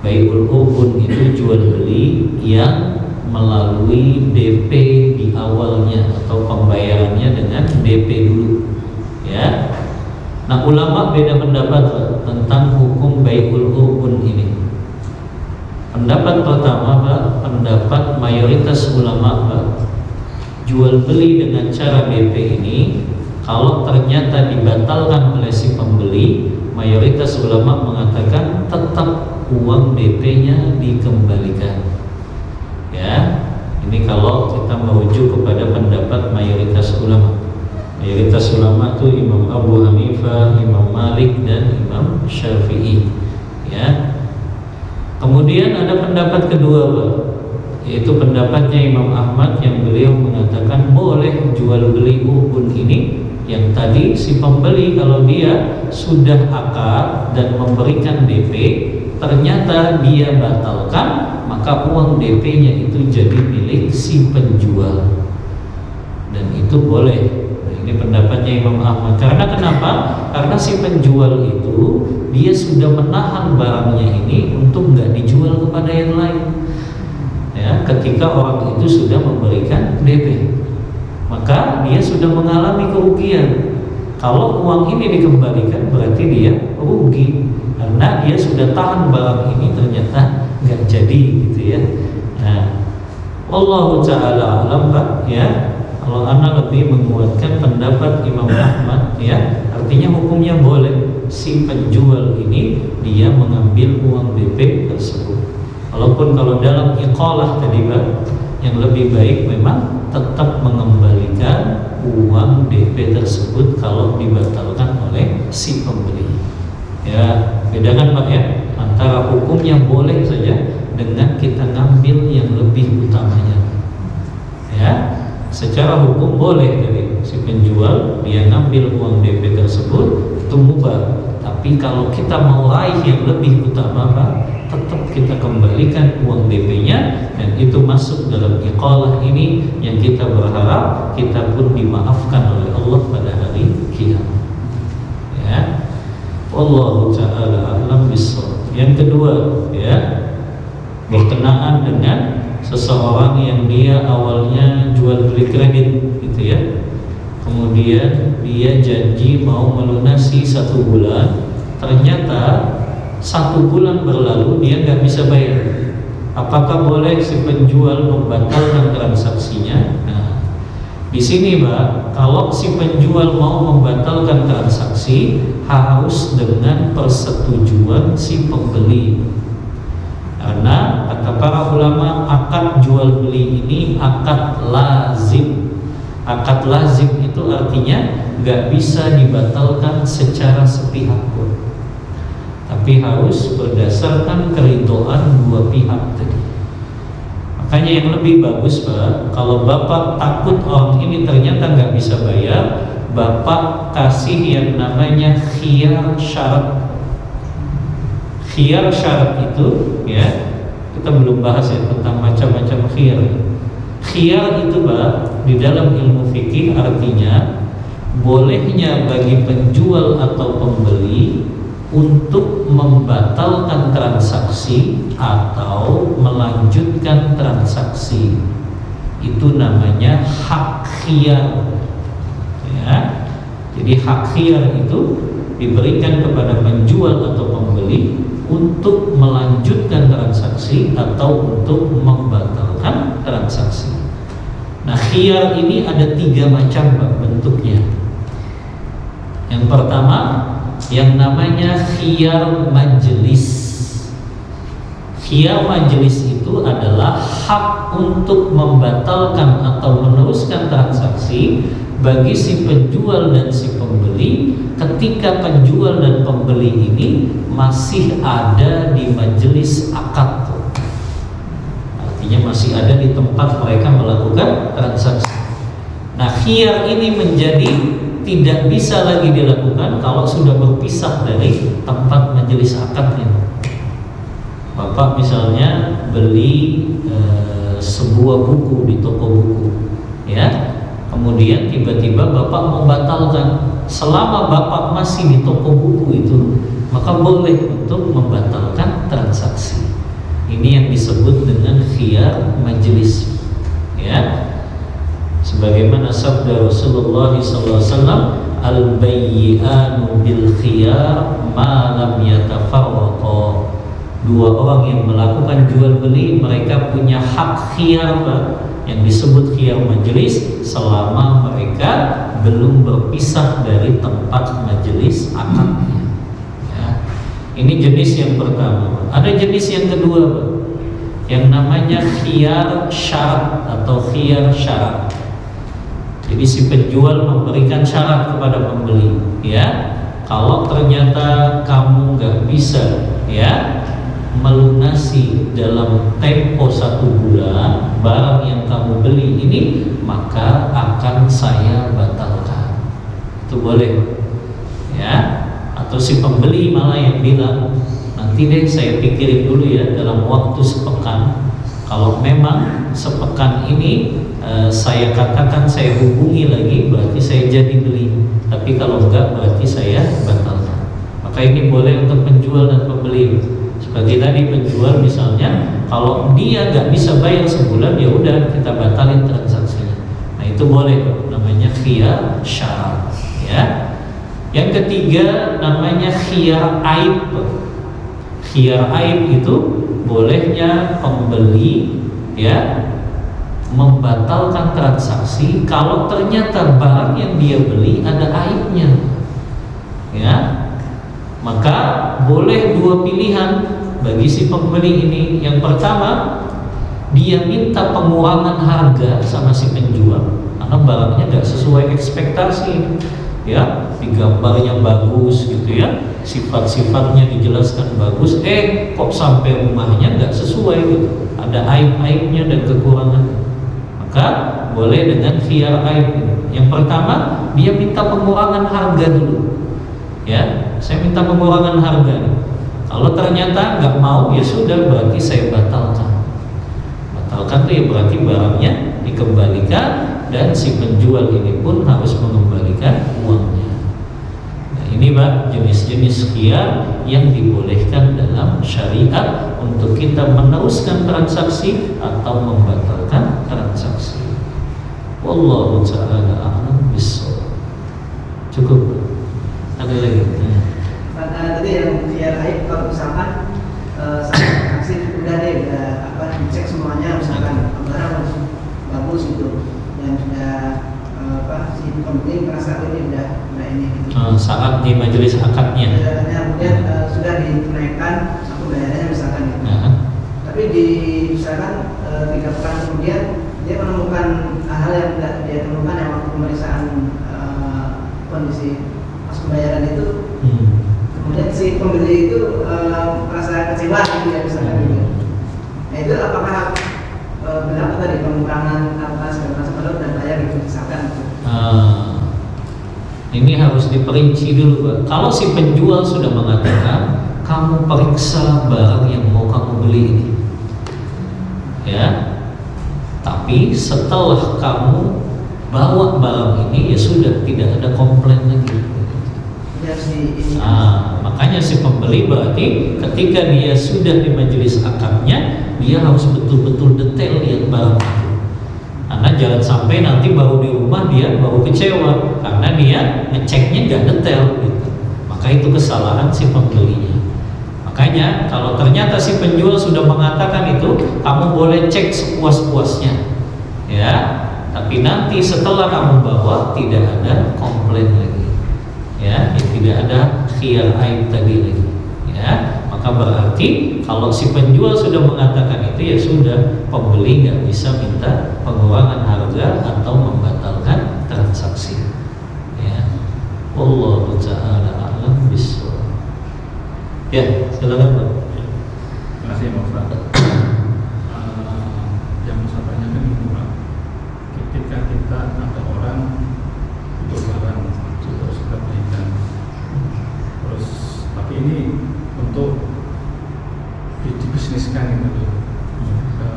Bai'ul urbun itu jual beli yang melalui DP di awalnya atau pembayarannya dengan DP dulu ya. Nah, ulama beda pendapat tentang hukum bai'ul urbun ini. Pendapat pertama Pak, pendapat mayoritas ulama Pak, jual beli dengan cara DP ini kalau ternyata dibatalkan oleh si pembeli, mayoritas ulama mengatakan tetap uang DP-nya dikembalikan. Ya, ini kalau kita merujuk kepada pendapat mayoritas ulama. Mayoritas ulama itu Imam Abu Hanifah, Imam Malik dan Imam Syafi'i. Ya. Kemudian ada pendapat kedua, Pak, yaitu pendapatnya Imam Ahmad yang beliau mengatakan boleh jual beli urbun ini yang tadi si pembeli kalau dia sudah akad dan memberikan DP, ternyata dia batalkan, maka uang DP-nya itu jadi milik si penjual dan itu boleh. Nah, ini pendapatnya Imam Ahmad. Karena kenapa? Karena si penjual itu dia sudah menahan barangnya ini untuk nggak dijual kepada yang lain. Ya, ketika orang itu sudah memberikan DP, maka dia sudah mengalami kerugian. Kalau uang ini dikembalikan berarti dia rugi karena dia sudah tahan barang ini ternyata nggak jadi gitu ya. Nah, wallahu ta'ala alam Pak ya. Kalau ana lebih menguatkan pendapat Imam Ahmad ya, artinya hukumnya boleh si penjual ini dia mengambil uang DP tersebut. Walaupun kalau dalam iqalah tadi Pak, yang lebih baik memang tetap mengembalikan uang DP tersebut kalau dibatalkan oleh si pembeli. Ya, bedakan Pak ya antara hukumnya boleh saja dengan kita ngambil yang lebih utamanya. Ya, secara hukum boleh dari si penjual dia ngambil uang DP tersebut itu mubah. Tapi kalau kita mau raih yang lebih utama Pak, tetap kita kembalikan uang DP-nya dan itu masuk dalam iqalah ini yang kita berharap kita pun dimaafkan oleh Allah pada hari kiamat. Ya. Wallahu ta'ala a'lam bissawab. Yang kedua ya, berkenaan dengan seseorang yang dia awalnya jual beli kredit gitu ya. Kemudian dia janji mau melunasi 1 bulan, ternyata 1 bulan berlalu dia nggak bisa bayar. Apakah boleh si penjual membatalkan transaksinya? Nah, di sini Pak, kalau si penjual mau membatalkan transaksi harus dengan persetujuan si pembeli. Karena kata para ulama akad jual beli ini akad lazim. Akad lazim itu artinya nggak bisa dibatalkan secara sepihak pun, tapi harus berdasarkan keridhaan dua pihak tadi. Makanya yang lebih bagus Pak, kalau Bapak takut orang ini ternyata nggak bisa bayar, Bapak kasih yang namanya khiyar syarat. Khiyar syarat itu ya, kita belum bahas ya tentang macam-macam khiyar. Khiyar itu Pak, di dalam ilmu fikih artinya bolehnya bagi penjual atau pembeli untuk membatalkan transaksi atau melanjutkan transaksi. Itu namanya hak khiyar ya. Jadi hak khiyar itu diberikan kepada penjual atau pembeli untuk melanjutkan transaksi atau untuk membatalkan transaksi. Nah, khiyar ini ada 3 macam Pak bentuknya. Yang pertama, yang namanya khiyar majelis. Khiyar majelis itu adalah hak untuk membatalkan atau meneruskan transaksi bagi si penjual dan si pembeli ketika penjual dan pembeli ini masih ada di majelis akad. Artinya masih ada di tempat mereka melakukan transaksi. Nah, khiyar ini menjadi tidak bisa lagi dilakukan kalau sudah berpisah dari tempat majelis akadnya. Bapak misalnya beli sebuah buku di toko buku, ya. Kemudian tiba-tiba Bapak mau batalkan. Selama Bapak masih di toko buku itu, maka boleh untuk membatalkan transaksi. Ini yang disebut dengan khiyar majelis, ya. Sebagaimana sabda Rasulullah SAW, al-bayyanu bil khiyar ma lam yatafarraqa. Dua orang yang melakukan jual beli, mereka punya hak khiyar, yang disebut khiyar majelis, selama mereka belum berpisah dari tempat majelis akadnya, ya. Ini jenis yang pertama. Ada jenis yang kedua, yang namanya khiyar syarat atau khiyar syarat. Jadi si penjual memberikan syarat kepada pembeli, ya, kalau ternyata kamu nggak bisa, ya, melunasi dalam tempo 1 bulan barang yang kamu beli ini, maka akan saya batalkan. Itu boleh, ya. Atau si pembeli malah yang bilang, nanti deh saya pikirin dulu ya dalam waktu sepekan. Kalau memang sepekan ini saya katakan saya hubungi lagi, berarti saya jadi beli. Tapi kalau enggak, berarti saya batalkan. Maka ini boleh untuk penjual dan pembeli. Seperti tadi penjual misalnya, kalau dia nggak bisa bayar sebulan, ya udah kita batalin transaksinya. Nah itu boleh, namanya khiyar syarat, ya. Yang ketiga namanya khiyar aib. Khiyar aib itu bolehnya pembeli, ya, membatalkan transaksi kalau ternyata barang yang dia beli ada aibnya, ya. Maka boleh dua pilihan bagi si pembeli ini. Yang pertama, dia minta pengurangan harga sama si penjual karena barangnya nggak sesuai ekspektasi, ya. Di gambarnya bagus gitu, ya, sifat-sifatnya dijelaskan bagus, kok sampai rumahnya nggak sesuai gitu, ada aib-aibnya dan kekurangan. Maka boleh dengan khiyar aib. Yang pertama, dia minta pengurangan harga dulu, ya. Saya minta pengurangan harga. Kalau ternyata nggak mau, ya sudah, berarti saya batalkan. Batalkan itu ya berarti barangnya dikembalikan dan si penjual ini pun harus mengembalikan uangnya. Nah, ini Pak, jenis-jenis khiyar yang dibolehkan dalam syariat untuk kita meneruskan transaksi atau membatalkan transaksi. Wallahu ta'ala a'lam bishawab. Cukup. Ada lagi? Tadi yang khiyar aib, kalau misalkan saksi udah deh, dicek semuanya, misalkan barang bagus itu, dan sudah si pembeli merasa ini udah ini gitu. Saat di majelis akadnya. Kemudian sudah ditunaikan aku bayarnya misalkan gitu. Tapi misalkan 3 pekan kemudian dia menemukan hal yang tidak dia temukan yang waktu pemeriksaan kondisi pas pembayaran itu. Kemudian si pembeli itu merasa kecewa gitu ya misalkan gitu. Nah itu apakah benar tadi pengurangan atas segala macam dan bayar gitu misalkan? Ini harus diperinci dulu Pak. Kalau si penjual sudah mengatakan kamu periksa barang yang mau kamu beli ini, ya. Tapi setelah kamu bawa barang ini, ya sudah, tidak ada komplain lagi. Makanya si pembeli berarti ketika dia sudah di majelis akadnya, dia harus betul-betul detail lihat barang itu. Karena jangan sampai nanti baru di rumah dia baru kecewa karena dia ngeceknya nggak detail gitu. Maka itu kesalahan si pembelinya. Makanya kalau ternyata si penjual sudah mengatakan itu, kamu boleh cek sepuas-puasnya, ya. Tapi nanti setelah kamu bawa tidak ada komplain lagi, ya, tidak ada ikhtiar aib tadi lagi, ya. Maka berarti kalau si penjual sudah mengatakan itu, ya sudah, pembeli nggak bisa minta pengurangan harga atau membatalkan transaksi, ya. Wallahu ta'ala a'lam bishawab. Ya, silakan Pak. Terima kasih Pak Ustaz. Yang saya tanyakan itu Pak, ketika kita ada orang butuh barang terus kita belikan, terus tapi ini untuk dibisniskan gitu loh, ke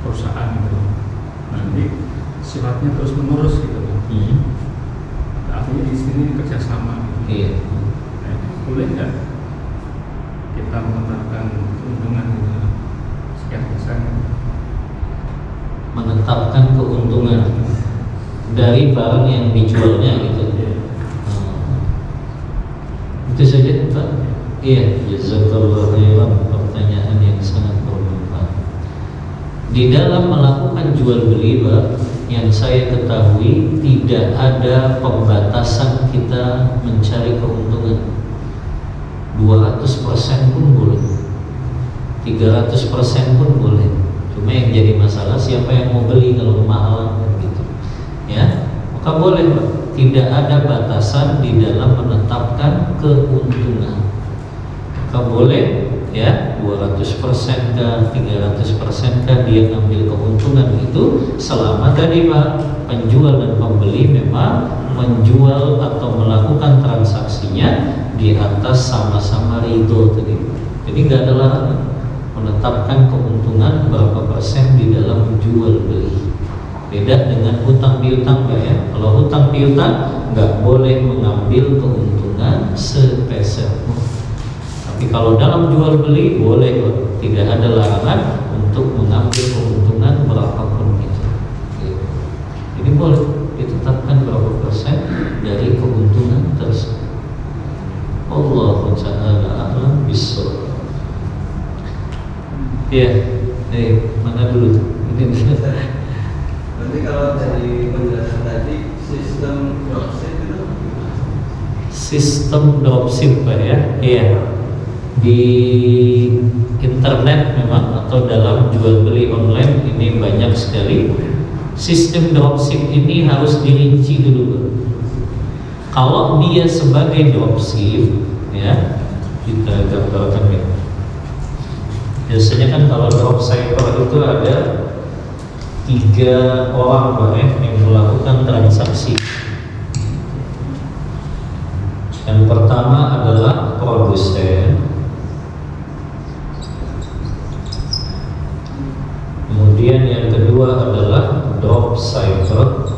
perusahaan gitu loh. Nanti sifatnya terus menerus gitu loh. Artinya di sini kerjasama gitu. Iya. Nah, boleh nggak kita menetapkan keuntungan gitu, sekian persen? Menetapkan keuntungan dari barang yang dijualnya gitu. Itu saja Pak. Iya, jazakallahu khairan, pertanyaan yang sangat bermanfaat. Di dalam melakukan jual beli Pak, yang saya ketahui tidak ada pembatasan kita mencari keuntungan. 200% pun boleh, 300% pun boleh. Cuma yang jadi masalah siapa yang mau beli kalau kemahalan gitu, ya. Maka boleh Pak, tidak ada batasan di dalam menetapkan keuntungan. Maka boleh, ya, 200% kah, 300% kah dia ngambil keuntungan itu, selama tadi Pak, penjual dan pembeli memang menjual atau melakukan transaksinya di atas sama-sama ridho tadi. Jadi nggak ada larangan menetapkan keuntungan berapa persen di dalam jual beli. Beda dengan hutang piutang Pak, ya. Kalau hutang piutang nggak boleh mengambil keuntungan sepeser pun. Tapi kalau dalam jual beli boleh Pak, tidak ada larangan untuk mengambil keuntungan berapapun itu. Jadi boleh ditetapkan berapa persen dari keuntungan tersebut. Allahu ta'ala a'lam bishawab. Ya, mana dulu? Ini Nanti kalau dari penjelasan tadi sistem dropship itu sistem dropship Pak, ya. Iya. Di internet memang atau dalam jual beli online ini banyak sekali. Sistem dropship ini harus dirinci dulu Pak. Kalau dia sebagai dropship, ya, kita gambarkan ya. Biasanya kan kalau dropshipper itu ada 3 orang Pak, yang melakukan transaksi. Yang pertama adalah produsen, kemudian yang kedua adalah dropshipper,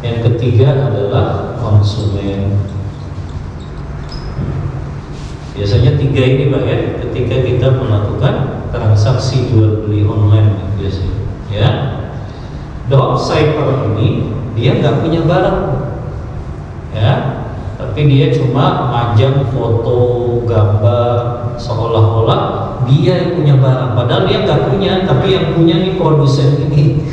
yang ketiga adalah konsumen. Biasanya 3 ini Pak, ya, ketika kita melakukan transaksi jual beli online biasanya, ya. Dropshipper ini dia nggak punya barang, ya, tapi dia cuma majang foto, gambar, seolah-olah dia yang punya barang, padahal dia nggak punya, tapi yang punya nih produsen ini,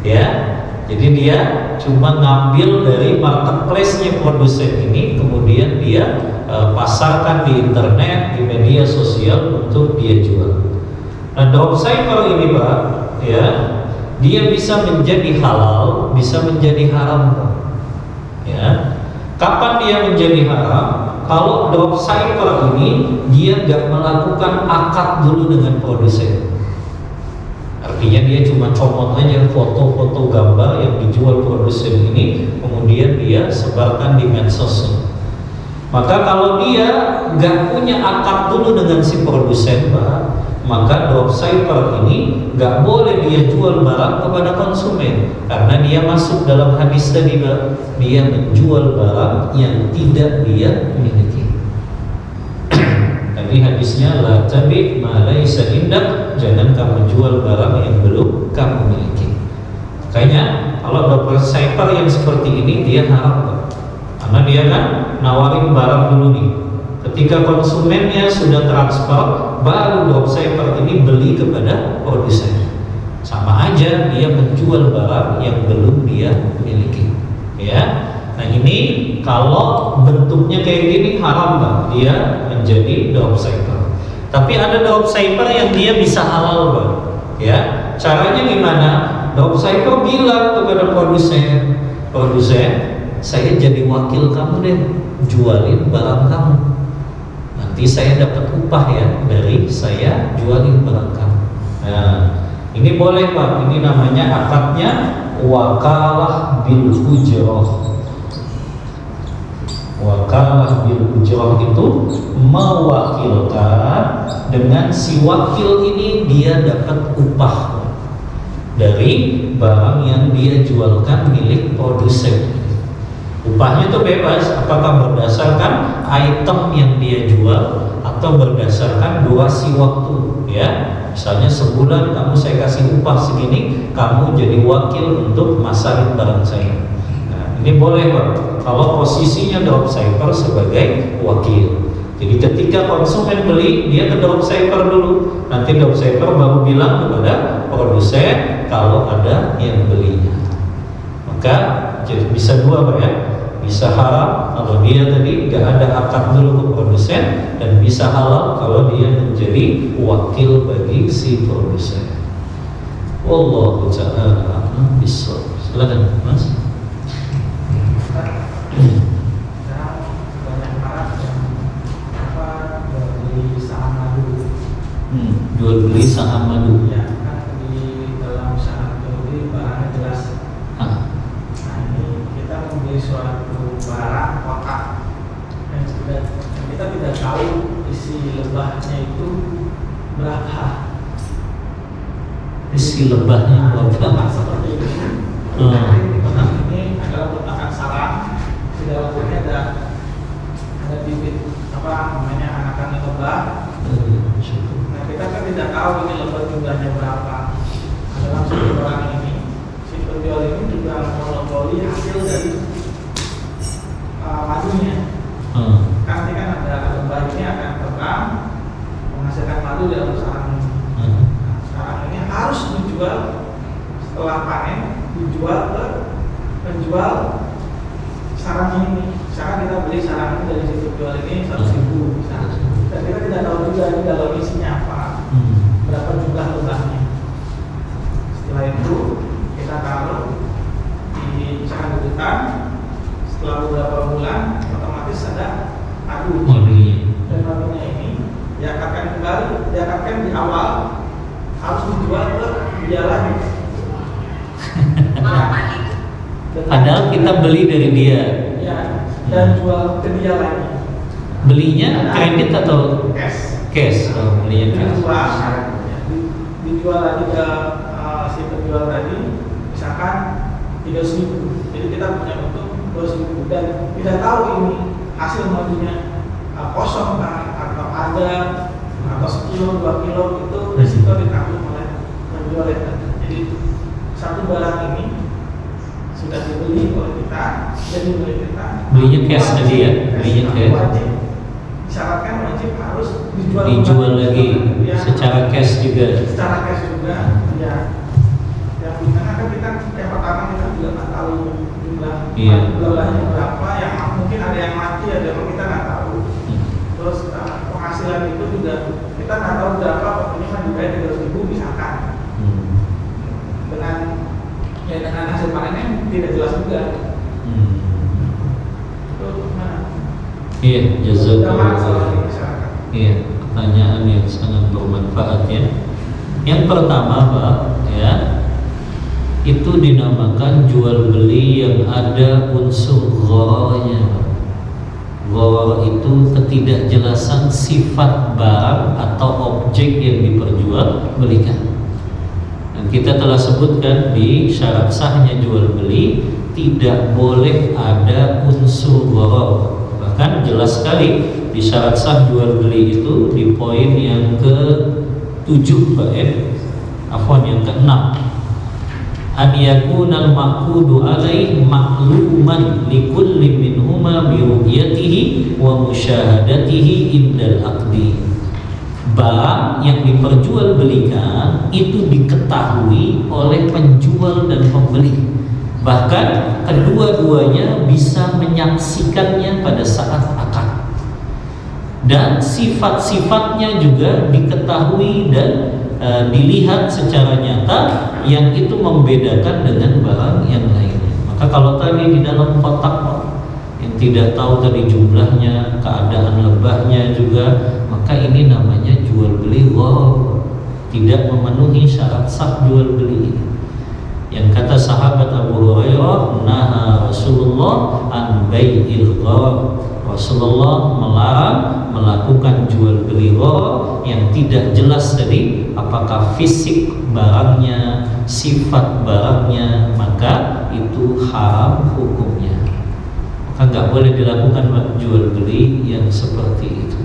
ya. Jadi dia cuma ngambil dari marketplace-nya produsen ini, kemudian dia pasarkan di internet, di media sosial untuk dia jual. Nah, dropshipper ini Pak, ya, dia bisa menjadi halal, bisa menjadi haram Pak, ya. Kapan dia menjadi haram? Kalau dropshipper ini dia nggak melakukan akad dulu dengan produsen. Artinya dia cuma comot aja foto-foto gambar yang dijual produsen ini, kemudian dia sebarkan di medsos. Maka kalau dia nggak punya akad dulu dengan si produsen Pak, maka dropshipper ini nggak boleh dia jual barang kepada konsumen, karena dia masuk dalam hadis tadi Pak, dia menjual barang yang tidak dia miliki. Tadi hadisnya la tabi ma laisa indak, jangan kamu jual barang yang belum kamu miliki. Makanya kalau dropshipper yang seperti ini dia haram Pak, karena dia kan nawarin barang dulu nih. Ketika konsumennya sudah transfer, baru dropshipper ini beli kepada produsen. Sama aja dia menjual barang yang belum dia miliki, ya. Nah, ini kalau bentuknya kayak gini haram Pak, dia menjadi dropshipper. Tapi ada dropshipper yang dia bisa halal Pak. Ya, caranya gimana? Dropshipper bilang kepada produsen, saya jadi wakil kamu deh, jualin barang kamu. Nanti saya dapat upah ya dari saya jualin barang kamu. Nah, ini boleh Pak, ini namanya akadnya wakalah bil ujrah. Wakalah bil ujrah itu mewakilkan, dengan si wakil ini dia dapat upah dari barang yang dia jualkan milik produsen. Upahnya itu bebas, apakah berdasarkan item yang dia jual atau berdasarkan durasi waktu, ya. Misalnya sebulan kamu saya kasih upah segini, kamu jadi wakil untuk masarin barang saya. Nah, ini boleh Pak, kalau posisinya dropshipper sebagai wakil. Jadi ketika konsumen beli, dia ke dropshipper dulu, nanti dropshipper baru bilang kepada produsen kalau ada yang belinya. Maka jadi bisa dua Pak ya, bisa haram kalau dia tadi gak ada akad dulu ke produsen, dan bisa halal kalau dia menjadi wakil bagi si produsen. Wallahu ta'ala bishawab. Silakan Mas. Jual beli saham madu. Ya, kan di dalam saham itu barangnya jelas. Nah, ini kita membeli suatu barang kotak yang kita tidak tahu isi lebahnya itu berapa. Isi lebahnya berapa? Seperti itu. Kotak ini adalah kotakan sarang. Di dalamnya ada bibit namanya anakan lebah. Nah, kita kan tidak tahu ini lebah jumlahnya berapa. Dalam satu barang ini, si penjual ini juga monopoli hasil dari madunya. Nanti kan ada lebah ini akan terbang menghasilkan madu dalam sarang ini. Nah, sarang ini harus dijual setelah panen, dijual ke penjual sarang ini. Misalkan kita beli sarang ini dari si penjual ini 100.000 misalnya. Dan kita tidak tahu juga ini dalam isinya apa, berapa jumlah lebahnya. Setelah itu kita taruh di misalkan di hutan. Setelah beberapa bulan otomatis ada madu. Dan madunya ini diakatkan kembali, diakatkan di awal, harus dijual ke dia lagi. Padahal kita beli dari dia. Ya, dan jual ke dia lagi. Belinya kredit atau cash? Oh, belinya cash. Dijual lagi ke si penjual tadi, misalkan 300.000. Jadi kita punya untung 200.000 dan tidak tahu ini hasil madunya kosong kan, atau ada atau sekilo 2 kilo, itu risiko ditanggung oleh penjual tadi. Jadi satu barang ini sudah dibeli oleh kita, jadi milik kita. Belinya cash tadi ya, belinya cash. Wajib, disyaratkan wajib harus dijual lagi ya, secara cash juga. Secara cash juga, ya. Yang karena kan kita yang pertama kita juga nggak tahu jumlah lebahnya berapa, yang mungkin ada yang mati, ada yang kita nggak tahu. Terus penghasilan itu juga kita nggak tahu berapa, pokoknya kan juga 300.000 misalkan. Dengan hasil panennya tidak jelas juga. Itu gimana? Iya, jazakallah. Iya, pertanyaan yang sangat bermanfaat ya. Yang pertama Pak, ya, itu dinamakan jual beli yang ada unsur ghararnya. Gharar itu ketidakjelasan sifat barang atau objek yang diperjualbelikan. Dan kita telah sebutkan di syarat sahnya jual beli tidak boleh ada unsur gharar. Bahkan jelas sekali di syarat sah jual beli itu di poin yang ke-7 Pak yang ke-6, an yakunal ma'qudu alaih ma'luman likulli minhuma bi ru'yatihi wa musyahadatihi indal aqdi. Barang yang diperjualbelikan itu diketahui oleh penjual dan pembeli. Bahkan kedua-duanya bisa menyaksikannya pada saat akad. Dan sifat-sifatnya juga diketahui dan dilihat secara nyata, yang itu membedakan dengan barang yang lainnya. Maka kalau tadi di dalam kotak yang tidak tahu tadi jumlahnya, keadaan lebahnya juga, maka ini namanya jual beli gharar, tidak memenuhi syarat sah jual beli ini. Yang kata sahabat Abu Hurairah, naha Rasulullah an bai'il gharar. Rasulullah melarang melakukan jual beli gharar yang tidak jelas tadi apakah fisik barangnya, sifat barangnya, maka itu haram hukumnya. Maka nggak boleh dilakukan jual beli yang seperti itu.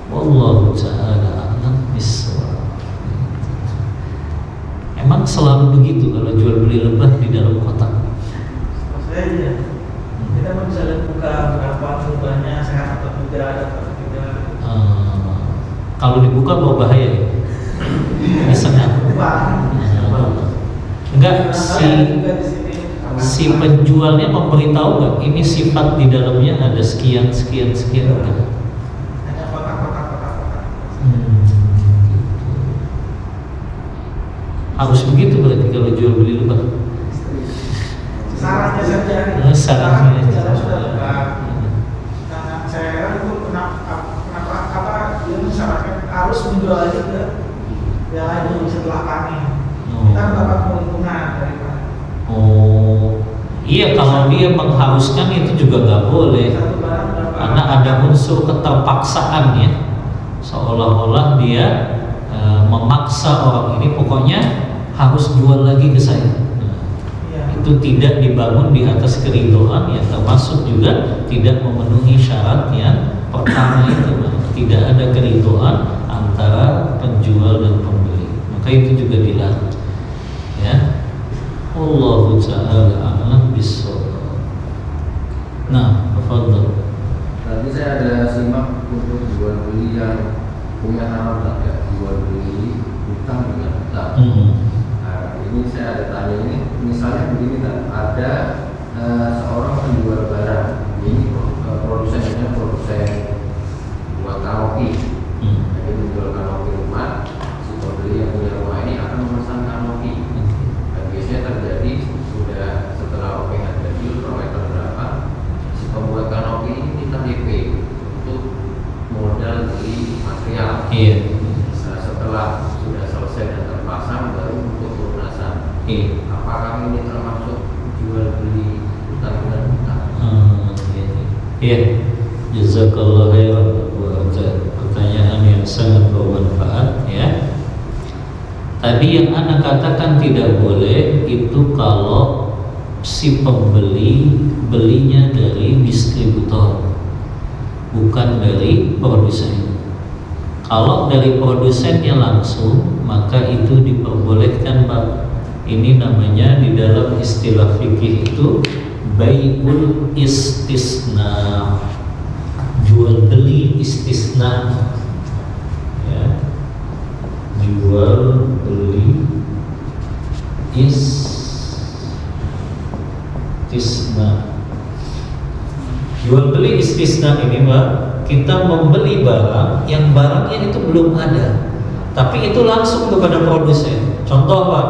Wallahu ta'ala a'lam bishawab. Emang selalu begitu kalau jual beli lebah di dalam kotak? Saya aja. Kita mau bisa lihat buka berapa lebahnya, sehat atau tidak, atau tidak. Kalau dibuka mau bahaya ya? Misalnya enggak, si penjualnya memberitahu nggak ini sifat di dalamnya ada sekian enggak? Hanya kotak-kotak. Harus begitu berarti kalau jual beli lebah. Sarannya saja. Sarannya sudah buka. Nah, saya heran itu kenapa dia mensyaratkan harus menjual lagi ke yang lain setelah panen. Kita mendapat keuntungan dari panen. Iya, kalau dia mengharuskan itu juga nggak boleh, karena ada unsur keterpaksaan ya, seolah-olah dia memaksa orang ini pokoknya harus jual lagi ke saya. Itu tidak dibangun di atas keridhaan, ya termasuk juga tidak memenuhi syarat yang pertama itu, tidak ada keridhaan antara penjual dan pembeli, maka itu juga dilarang ya. Allahu ta'ala a'lam bishawab. Nah, tafadhal. Tadi saya ada simak untuk jual beli yang punya haram, ya, jual beli hutang dengan hutang. Nah, ini saya ada tanya ini, misalnya begini kan, ada seorang penjual barang, ini produsen buat kanopi, jadi menjual kanopi rumah, si pembeli yang punya rumah ini akan memesan kanopi. Dan biasanya terjadi sudah setelah OPH jadi per meter berapa, si pembuat kanopi ini minta DP untuk modal beli material. Setelah sudah selesai dan terpasang baru untuk pelunasan. Apakah ini termasuk jual beli hutang dengan hutang? Iya, jazakallahu khairan buat pertanyaan yang sangat bermanfaat ya. Tadi yang Anda katakan tidak boleh itu kalau si pembeli belinya dari distributor, bukan dari produsen. Kalau dari produsennya langsung, maka itu diperbolehkan, Pak. Ini namanya di dalam istilah fikih itu bai'ul istisna, jual beli istisna ya. Jual beli istisna. Jual beli istisna ini, Pak, kita membeli barang yang barangnya itu belum ada, tapi itu langsung kepada produsen. Contoh, Pak,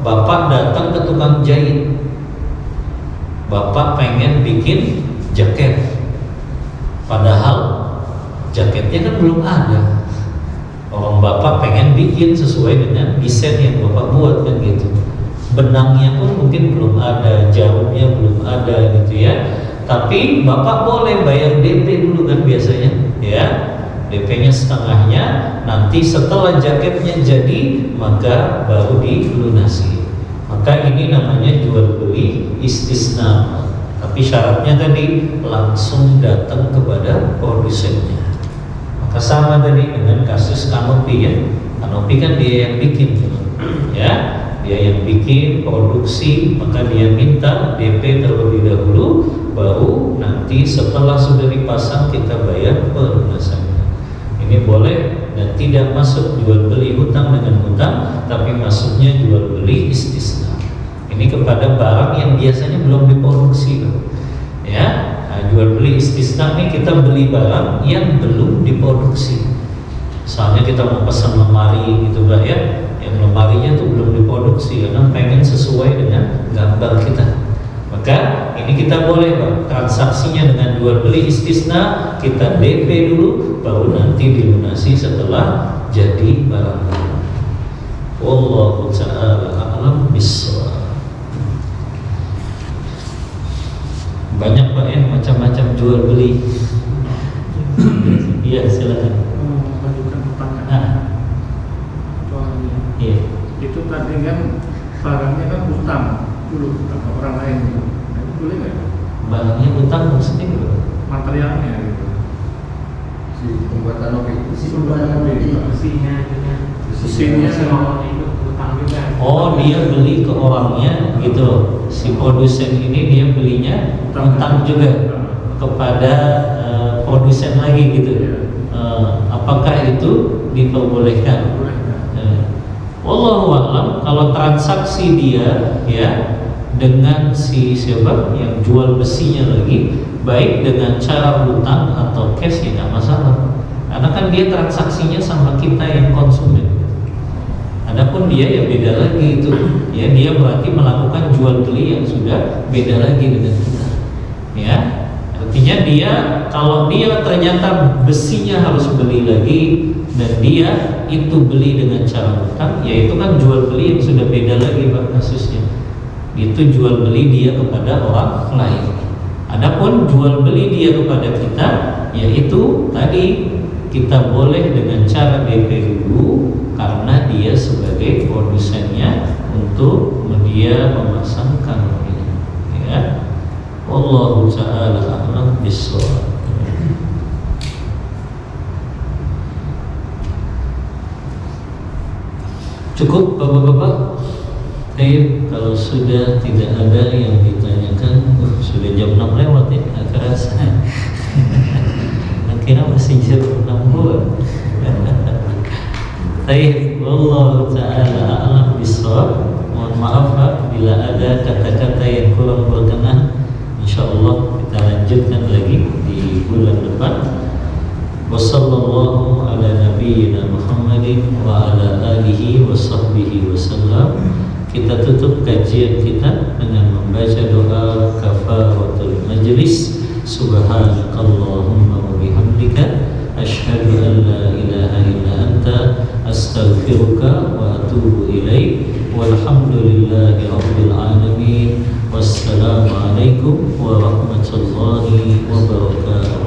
Bapak datang ke tukang jahit, Bapak pengen bikin jaket, padahal jaketnya kan belum ada. Orang Bapak pengen bikin sesuai dengan desain yang Bapak buat kan gitu. Benangnya pun mungkin belum ada, jarumnya belum ada gitu ya. Tapi Bapak boleh bayar DP dulu kan biasanya ya. DP-nya setengahnya, nanti setelah jaketnya jadi maka baru dilunasi. Maka ini namanya jual beli istisna. Tapi syaratnya tadi langsung datang kepada produsennya. Maka sama tadi dengan kasus kanopi ya. Kanopi kan dia yang bikin ya. Dia yang bikin produksi, maka dia minta DP terlebih dahulu, baru nanti setelah sudah dipasang kita bayar pelunasannya. Ini boleh dan tidak masuk jual beli hutang dengan hutang, tapi masuknya jual beli istisna. Ini kepada barang yang biasanya belum diproduksi, ya. Nah, jual beli istisna ini kita beli barang yang belum diproduksi. Misalnya kita mau pesan lemari gitu Pak ya, yang lemarinya tuh belum diproduksi karena pengen sesuai dengan gambar kita. Maka ini kita boleh Pak, transaksinya dengan jual beli istisna, kita DP dulu, baru nanti dilunasi setelah jadi barang. Wallahu ta'ala a'lam bishawab. Banyak Pak ya, macam-macam jual beli. Iya, silakan. Mengajukan pertanyaan. Nah, Soalnya iya. itu tadi kan barangnya kan utang dulu ke orang lain gitu. Nah, itu boleh nggak? Barangnya utang maksudnya gimana? Materialnya gitu. Si pembuatan mobil. Si pembuatan mobil. Besinya Besinya itu utang juga. Oh, dia beli ke orangnya gitu. Si produsen ini dia belinya utang juga kepada produsen lagi gitu. Apakah itu diperbolehkan? boleh nggak? Wallahu a'lam. Kalau transaksi dia ya dengan si siapa yang jual besinya lagi, baik dengan cara hutang atau cash ya nggak masalah. Karena kan dia transaksinya sama kita yang konsumen. Adapun dia ya beda lagi itu. Ya dia berarti melakukan jual beli yang sudah beda lagi dengan kita. Ya. Artinya dia kalau dia ternyata besinya harus beli lagi dan dia itu beli dengan cara hutang, ya itu kan jual beli yang sudah beda lagi Pak kasusnya. Itu jual beli dia kepada orang lain. Adapun jual beli dia kepada kita, yaitu tadi kita boleh dengan cara DP dulu karena dia sebagai produsennya untuk dia memasangkan ini. Ya. Wallahu ta'ala a'lam bishawab. Cukup Bapak-bapak. Baik, kalau sudah tidak ada yang ditanyakan, sudah jam 6 lewat ya, agak kerasa. Akhirnya masih jam 6 bulan. Baik, wallahu ta'ala a'lam bishawab. Mohon maaf Pak bila ada kata-kata yang kurang berkenan. InsyaAllah kita lanjutkan lagi di bulan depan. Wassallallahu ala nabiyyina Muhammadin wa ala alihi wa sahbihi wasallam. Kita tutup kajian kita dengan membaca doa kafaratul majlis. Subhanakallahumma wa bihamdika asyhadu an la ilaha illa anta astaghfiruka wa atubu ilaik. Walhamdulillahi rabbil alamin. Wassalamualaikum warahmatullahi wabarakatuh.